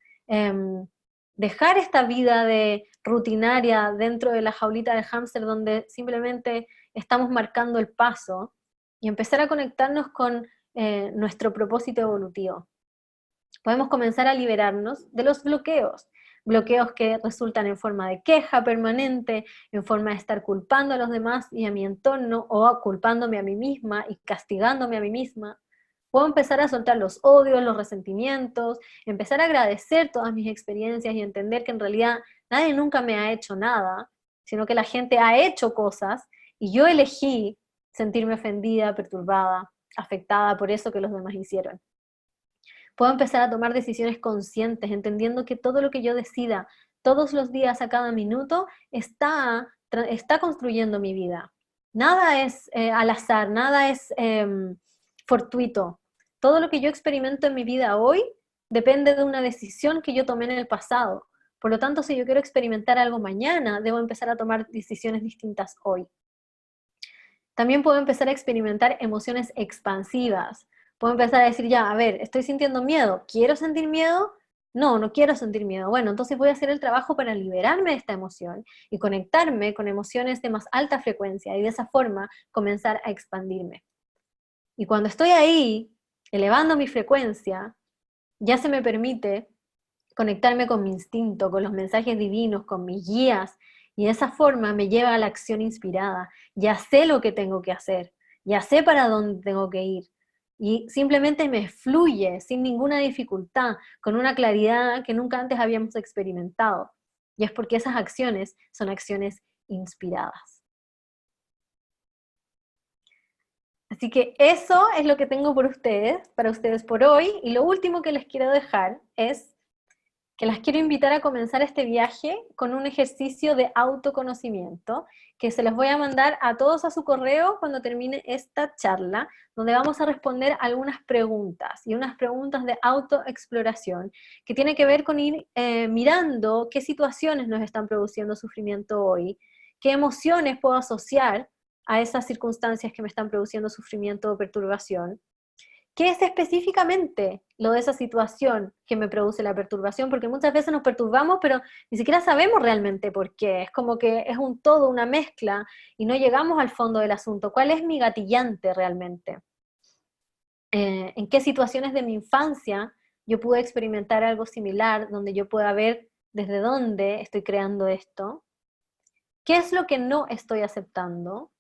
dejar esta vida de rutinaria dentro de la jaulita del hámster donde simplemente estamos marcando el paso y empezar a conectarnos con nuestro propósito evolutivo. Podemos comenzar a liberarnos de los bloqueos, bloqueos que resultan en forma de queja permanente, en forma de estar culpando a los demás y a mi entorno, o culpándome a mí misma y castigándome a mí misma, Puedo empezar a soltar los odios, los resentimientos, empezar a agradecer todas mis experiencias y entender que en realidad nadie nunca me ha hecho nada, sino que la gente ha hecho cosas y yo elegí sentirme ofendida, perturbada, afectada por eso que los demás hicieron. Puedo empezar a tomar decisiones conscientes, entendiendo que todo lo que yo decida todos los días, a cada minuto, está construyendo mi vida. Nada es al azar, nada es fortuito. Todo lo que yo experimento en mi vida hoy depende de una decisión que yo tomé en el pasado. Por lo tanto, si yo quiero experimentar algo mañana, debo empezar a tomar decisiones distintas hoy. También puedo empezar a experimentar emociones expansivas. Puedo empezar a decir, ya, a ver, estoy sintiendo miedo. ¿Quiero sentir miedo? No, no quiero sentir miedo. Bueno, entonces voy a hacer el trabajo para liberarme de esta emoción y conectarme con emociones de más alta frecuencia y de esa forma comenzar a expandirme. Y cuando estoy ahí, elevando mi frecuencia, ya se me permite conectarme con mi instinto, con los mensajes divinos, con mis guías, y de esa forma me lleva a la acción inspirada. Ya sé lo que tengo que hacer, ya sé para dónde tengo que ir, y simplemente me fluye sin ninguna dificultad, con una claridad que nunca antes habíamos experimentado. Y es porque esas acciones son acciones inspiradas. Así que eso es lo que tengo para ustedes por hoy, y lo último que les quiero dejar es que las quiero invitar a comenzar este viaje con un ejercicio de autoconocimiento que se los voy a mandar a todos a su correo cuando termine esta charla, donde vamos a responder algunas preguntas y unas preguntas de autoexploración que tiene que ver con ir mirando qué situaciones nos están produciendo sufrimiento hoy, qué emociones puedo asociar a esas circunstancias que me están produciendo sufrimiento o perturbación. ¿Qué es específicamente lo de esa situación que me produce la perturbación? Porque muchas veces nos perturbamos, pero ni siquiera sabemos realmente por qué. Es como que es un todo, una mezcla, y no llegamos al fondo del asunto. ¿Cuál es mi gatillante realmente? ¿En qué situaciones de mi infancia yo pude experimentar algo similar, donde yo pueda ver desde dónde estoy creando esto? ¿Qué es lo que no estoy aceptando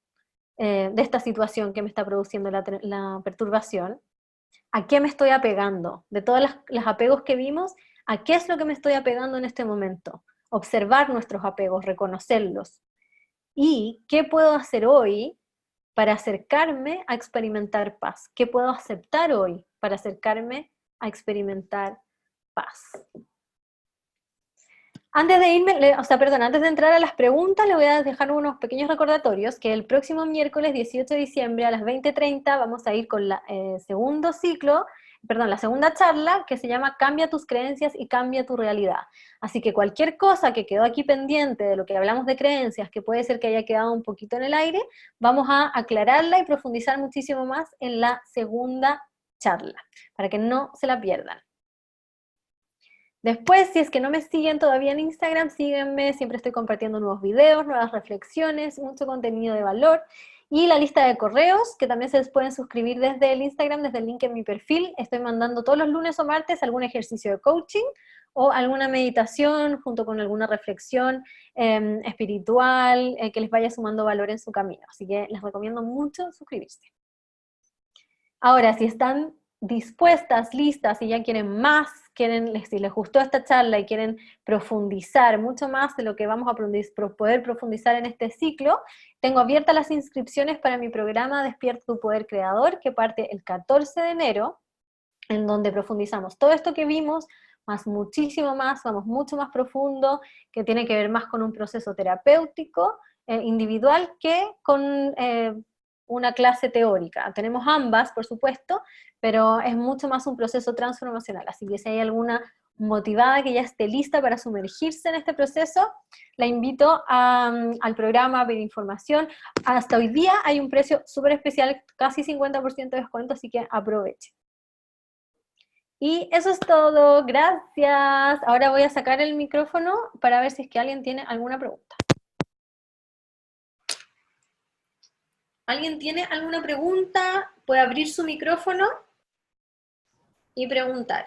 de esta situación que me está produciendo la perturbación? ¿A qué me estoy apegando? De todos los apegos que vimos, ¿a qué es lo que me estoy apegando en este momento? Observar nuestros apegos, reconocerlos. ¿Y qué puedo hacer hoy para acercarme a experimentar paz? ¿Qué puedo aceptar hoy para acercarme a experimentar paz? Antes de irme, antes de entrar a las preguntas, le voy a dejar unos pequeños recordatorios, que el próximo miércoles 18 de diciembre a las 20:30 vamos a ir con la la segunda charla, que se llama Cambia tus creencias y cambia tu realidad. Así que cualquier cosa que quedó aquí pendiente de lo que hablamos de creencias, que puede ser que haya quedado un poquito en el aire, vamos a aclararla y profundizar muchísimo más en la segunda charla, para que no se la pierdan. Después, si es que no me siguen todavía en Instagram, síguenme, siempre estoy compartiendo nuevos videos, nuevas reflexiones, mucho contenido de valor, y la lista de correos, que también se les pueden suscribir desde el Instagram, desde el link en mi perfil. Estoy mandando todos los lunes o martes algún ejercicio de coaching o alguna meditación junto con alguna reflexión espiritual que les vaya sumando valor en su camino. Así que les recomiendo mucho suscribirse. Ahora, si están dispuestas, listas, y ya quieren más, si les gustó esta charla y quieren profundizar mucho más de lo que vamos a poder profundizar en este ciclo, tengo abiertas las inscripciones para mi programa Despierta tu Poder Creador, que parte el 14 de enero, en donde profundizamos todo esto que vimos, más muchísimo más, vamos mucho más profundo, que tiene que ver más con un proceso terapéutico individual que con una clase teórica. Tenemos ambas, por supuesto, pero es mucho más un proceso transformacional. Así que si hay alguna motivada que ya esté lista para sumergirse en este proceso, la invito al programa a pedir información. Hasta hoy día hay un precio súper especial, casi 50% de descuento, así que aprovechen. Y eso es todo, gracias. Ahora voy a sacar el micrófono para ver si es que alguien tiene alguna pregunta. ¿Alguien tiene alguna pregunta? Puede abrir su micrófono y preguntar.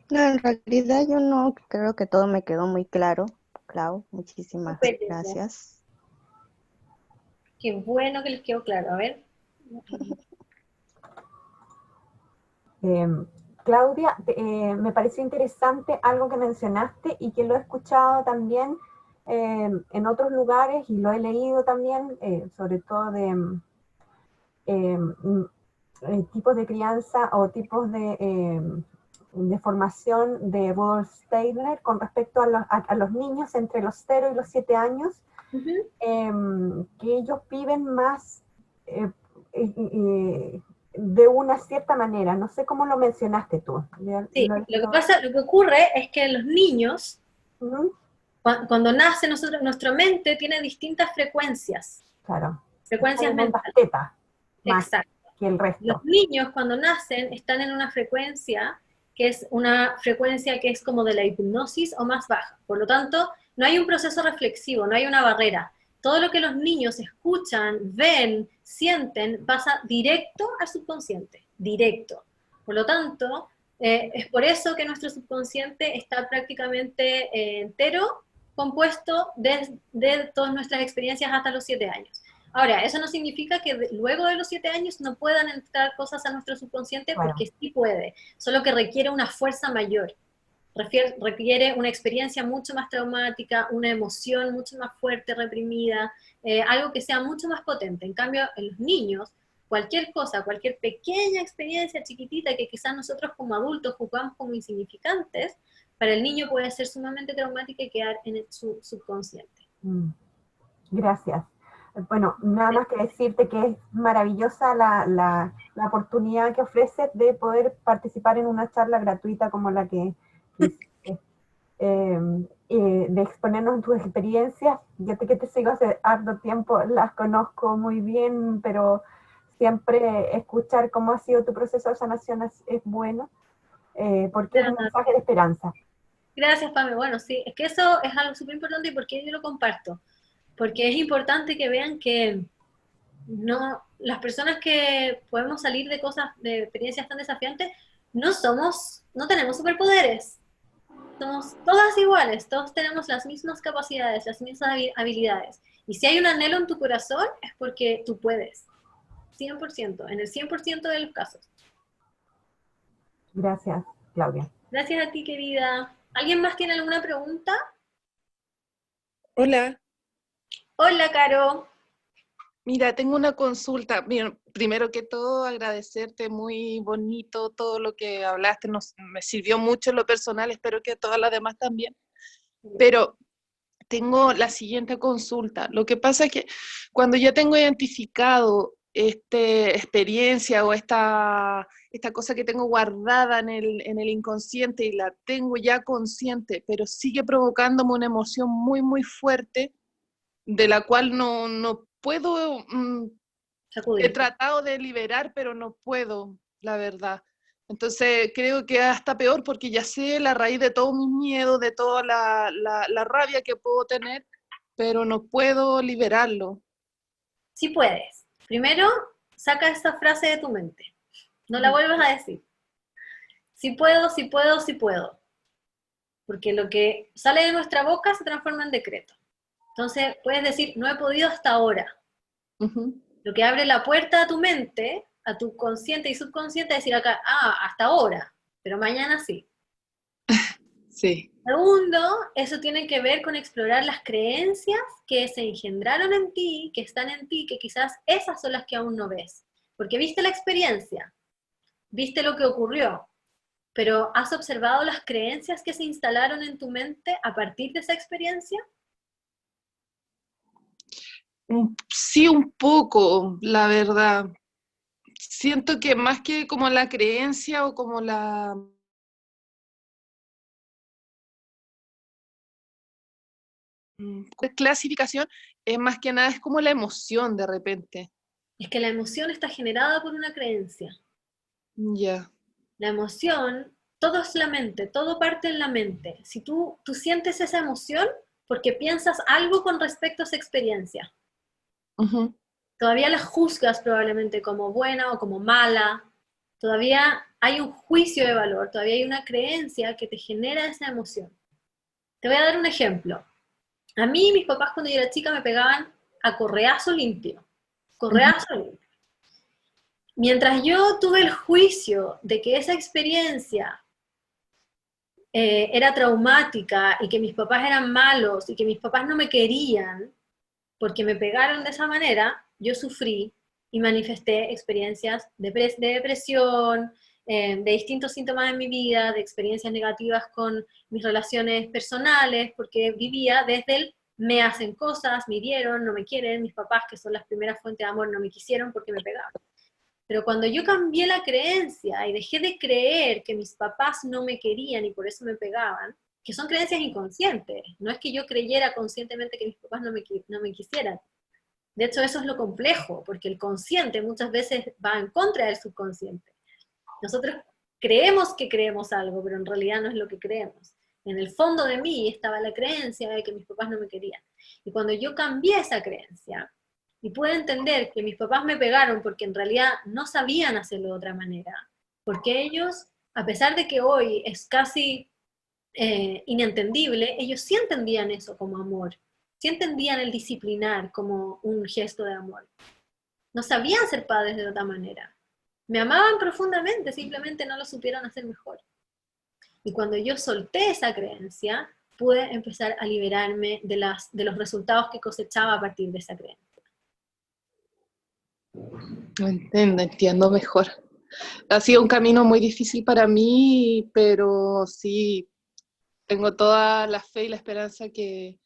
No, en realidad yo no creo que todo me quedó muy claro. Clau. Muchísimas Súper lindo. gracias. Qué bueno que les quedó claro. A ver. Claudia, me pareció interesante algo que mencionaste y que lo he escuchado también en otros lugares y lo he leído también, sobre todo eh, tipos de crianza o tipos de formación de Rudolf Steiner con respecto a los niños entre los 0 y los 7 años, que ellos viven más de una cierta manera. No sé cómo lo mencionaste tú. Sí, lo que ocurre es que los niños, cuando nacen, nuestra mente tiene distintas frecuencias. Claro. Frecuencias mentales. Teta, más exacto. Que el resto. Los niños cuando nacen están en una frecuencia que es una frecuencia que es como de la hipnosis o más baja. Por lo tanto, no hay un proceso reflexivo, no hay una barrera. Todo lo que los niños escuchan, ven, sienten, pasa directo al subconsciente, directo. Por lo tanto, es por eso que nuestro subconsciente está prácticamente entero, compuesto de todas nuestras experiencias hasta los 7 años. Ahora, eso no significa que luego de los 7 años no puedan entrar cosas a nuestro subconsciente, porque sí puede, solo que requiere una fuerza mayor, requiere una experiencia mucho más traumática, una emoción mucho más fuerte, reprimida, algo que sea mucho más potente. En cambio, en los niños, cualquier cosa, cualquier pequeña experiencia chiquitita que quizás nosotros como adultos juzgamos como insignificantes, para el niño puede ser sumamente traumática y quedar en su subconsciente. Gracias. Bueno, nada más que decirte que es maravillosa la oportunidad que ofreces de poder participar en una charla gratuita como la que hiciste, de exponernos en tus experiencias. Yo que te sigo hace harto tiempo, las conozco muy bien, pero siempre escuchar cómo ha sido tu proceso de sanación es bueno, porque es un mensaje de esperanza. Gracias, Pame. Bueno, sí, es que eso es algo súper importante y porque yo lo comparto. Porque es importante que vean que no, las personas que podemos salir de cosas, de experiencias tan desafiantes, no tenemos superpoderes. Somos todas iguales, todos tenemos las mismas capacidades, las mismas habilidades. Y si hay un anhelo en tu corazón, es porque tú puedes. 100%, en el 100% de los casos. Gracias, Claudia. Gracias a ti, querida. ¿Alguien más tiene alguna pregunta? Hola. Hola, Caro. Mira, tengo una consulta. Bien, primero que todo, agradecerte, muy bonito todo lo que hablaste, me sirvió mucho en lo personal, espero que a todas las demás también. Pero tengo la siguiente consulta. Lo que pasa es que cuando ya tengo identificado esta experiencia o esta cosa que tengo guardada en el inconsciente y la tengo ya consciente, pero sigue provocándome una emoción muy, muy fuerte, de la cual no puedo, he tratado de liberar, pero no puedo, la verdad. Entonces creo que hasta peor porque ya sé la raíz de todo mi miedo, de toda la rabia que puedo tener, pero no puedo liberarlo. Sí puedes. Primero, saca esta frase de tu mente. No la vuelvas a decir. Sí puedo, sí puedo, sí puedo. Porque lo que sale de nuestra boca se transforma en decreto. Entonces, puedes decir, no he podido hasta ahora. Lo que abre la puerta a tu mente, a tu consciente y subconsciente, decir acá, hasta ahora, pero mañana sí. Sí. Segundo, eso tiene que ver con explorar las creencias que se engendraron en ti, que están en ti, que quizás esas son las que aún no ves. Porque viste la experiencia, viste lo que ocurrió, pero ¿has observado las creencias que se instalaron en tu mente a partir de esa experiencia? Sí, un poco, la verdad. Siento que más que como la creencia o como la clasificación, es más que nada, es como la emoción de repente. Es que la emoción está generada por una creencia. Ya. La emoción, todo es la mente, todo parte en la mente. Si tú sientes esa emoción porque piensas algo con respecto a esa experiencia. Todavía la juzgas probablemente como buena o como mala. Todavía hay un juicio de valor, todavía hay una creencia que te genera esa emoción. Te voy a dar un ejemplo. A mí, mis papás cuando yo era chica me pegaban a correazo limpio. Ujú. Correazo limpio. Mientras yo tuve el juicio de que esa experiencia era traumática y que mis papás eran malos y que mis papás no me querían porque me pegaron de esa manera, yo sufrí y manifesté experiencias de depresión, de distintos síntomas en mi vida, de experiencias negativas con mis relaciones personales, porque vivía desde el me hacen cosas, me hirieron, no me quieren, mis papás, que son las primeras fuentes de amor, no me quisieron porque me pegaban. Pero cuando yo cambié la creencia y dejé de creer que mis papás no me querían y por eso me pegaban, que son creencias inconscientes, no es que yo creyera conscientemente que mis papás no me quisieran. De hecho, eso es lo complejo, porque el consciente muchas veces va en contra del subconsciente. Nosotros creemos que creemos algo, pero en realidad no es lo que creemos. En el fondo de mí estaba la creencia de que mis papás no me querían. Y cuando yo cambié esa creencia y pude entender que mis papás me pegaron porque en realidad no sabían hacerlo de otra manera, porque ellos, a pesar de que hoy es casi inentendible, ellos sí entendían eso como amor, sí entendían el disciplinar como un gesto de amor. No sabían ser padres de otra manera. Me amaban profundamente, simplemente no lo supieron hacer mejor. Y cuando yo solté esa creencia, pude empezar a liberarme de los resultados que cosechaba a partir de esa creencia. Entiendo mejor. Ha sido un camino muy difícil para mí, pero sí, tengo toda la fe y la esperanza que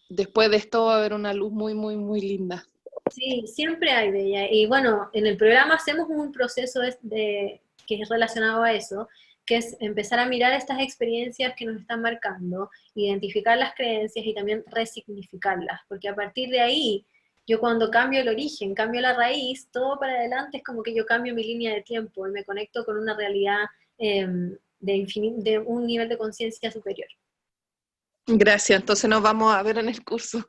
después de esto va a haber una luz muy, muy, muy linda. Sí, siempre hay de ella. Y bueno, en el programa hacemos un proceso que es relacionado a eso, que es empezar a mirar estas experiencias que nos están marcando, identificar las creencias y también resignificarlas, porque a partir de ahí, yo cuando cambio el origen, cambio la raíz, todo para adelante es como que yo cambio mi línea de tiempo y me conecto con una realidad de un nivel de conciencia superior. Gracias, entonces nos vamos a ver en el curso.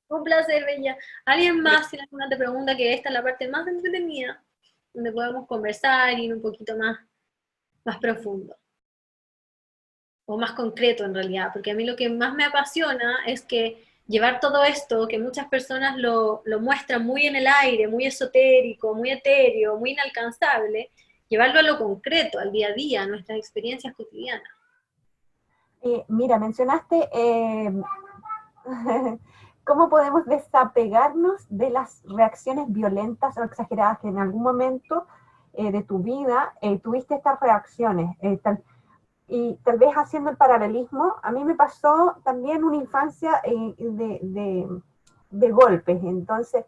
Un placer, Bella. ¿Alguien más tiene alguna otra pregunta? Que esta es la parte más entretenida, donde podemos conversar y ir un poquito más profundo, o más concreto en realidad, porque a mí lo que más me apasiona es que llevar todo esto, que muchas personas lo muestran muy en el aire, muy esotérico, muy etéreo, muy inalcanzable, llevarlo a lo concreto, al día a día, a nuestras experiencias cotidianas. Mira, mencionaste cómo podemos desapegarnos de las reacciones violentas o exageradas que en algún momento de tu vida tuviste estas reacciones. Y tal vez haciendo el paralelismo, a mí me pasó también una infancia de golpes, entonces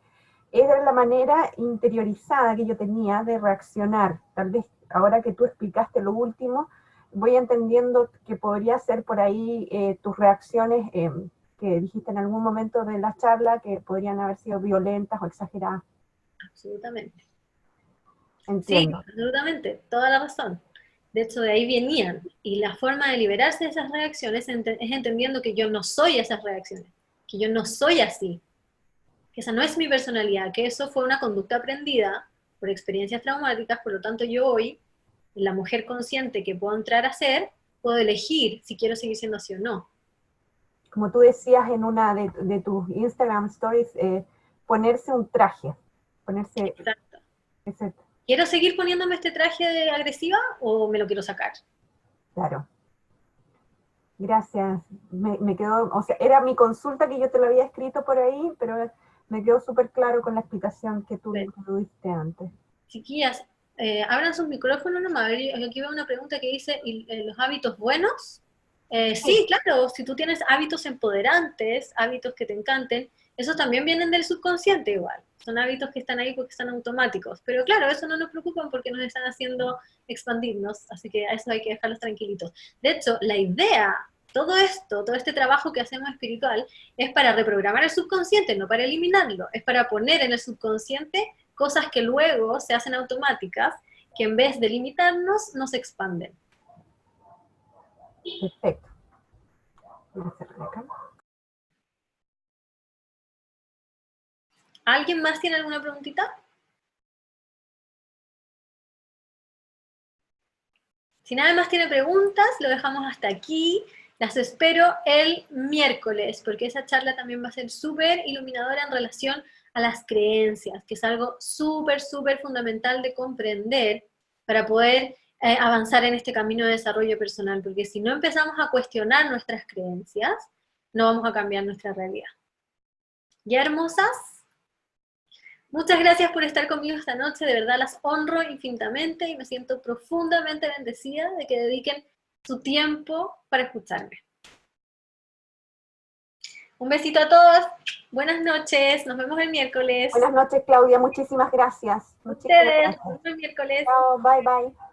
era la manera interiorizada que yo tenía de reaccionar. Tal vez ahora que tú explicaste lo último, voy entendiendo que podría ser por ahí tus reacciones que dijiste en algún momento de la charla que podrían haber sido violentas o exageradas. Absolutamente. Sí, Entiendo. absolutamente, toda la razón. De hecho, de ahí venían. Y la forma de liberarse de esas reacciones es entendiendo que yo no soy esas reacciones, que yo no soy así, que esa no es mi personalidad, que eso fue una conducta aprendida por experiencias traumáticas, por lo tanto yo hoy, la mujer consciente que puedo entrar a ser, puedo elegir si quiero seguir siendo así o no. Como tú decías en una de tus Instagram stories, ponerse un traje, ponerse Exacto. ese, ¿Quiero seguir poniéndome este traje de agresiva o me lo quiero sacar? claro. Gracias. Me quedó, o sea, era mi consulta que yo te lo había escrito por ahí, pero me quedó súper claro con la explicación que tú diste antes. Chiquillas, abran sus micrófonos nomás. A ver, aquí veo una pregunta que dice, ¿y, los hábitos buenos? Sí, Sí, claro, si tú tienes hábitos empoderantes, hábitos que te encanten, esos también vienen del subconsciente igual. Son hábitos que están ahí porque están automáticos. Pero claro, eso no nos preocupa porque nos están haciendo expandirnos, así que a eso hay que dejarlos tranquilitos. De hecho, la idea, todo esto, todo este trabajo que hacemos espiritual, es para reprogramar el subconsciente, no para eliminarlo, es para poner en el subconsciente cosas que luego se hacen automáticas, que en vez de limitarnos, nos expanden. perfecto. Voy a cerrar acá. ¿Alguien más tiene alguna preguntita? Si nadie más tiene preguntas, lo dejamos hasta aquí. Las espero el miércoles, porque esa charla también va a ser súper iluminadora en relación a las creencias, que es algo súper, súper fundamental de comprender para poder avanzar en este camino de desarrollo personal, porque si no empezamos a cuestionar nuestras creencias, no vamos a cambiar nuestra realidad. ¿Ya, hermosas? Muchas gracias por estar conmigo esta noche, de verdad las honro infinitamente y me siento profundamente bendecida de que dediquen su tiempo para escucharme. Un besito a todos, buenas noches, nos vemos el miércoles. Buenas noches, Claudia, muchísimas gracias. Ustedes, nos vemos el miércoles. Chao, bye, bye.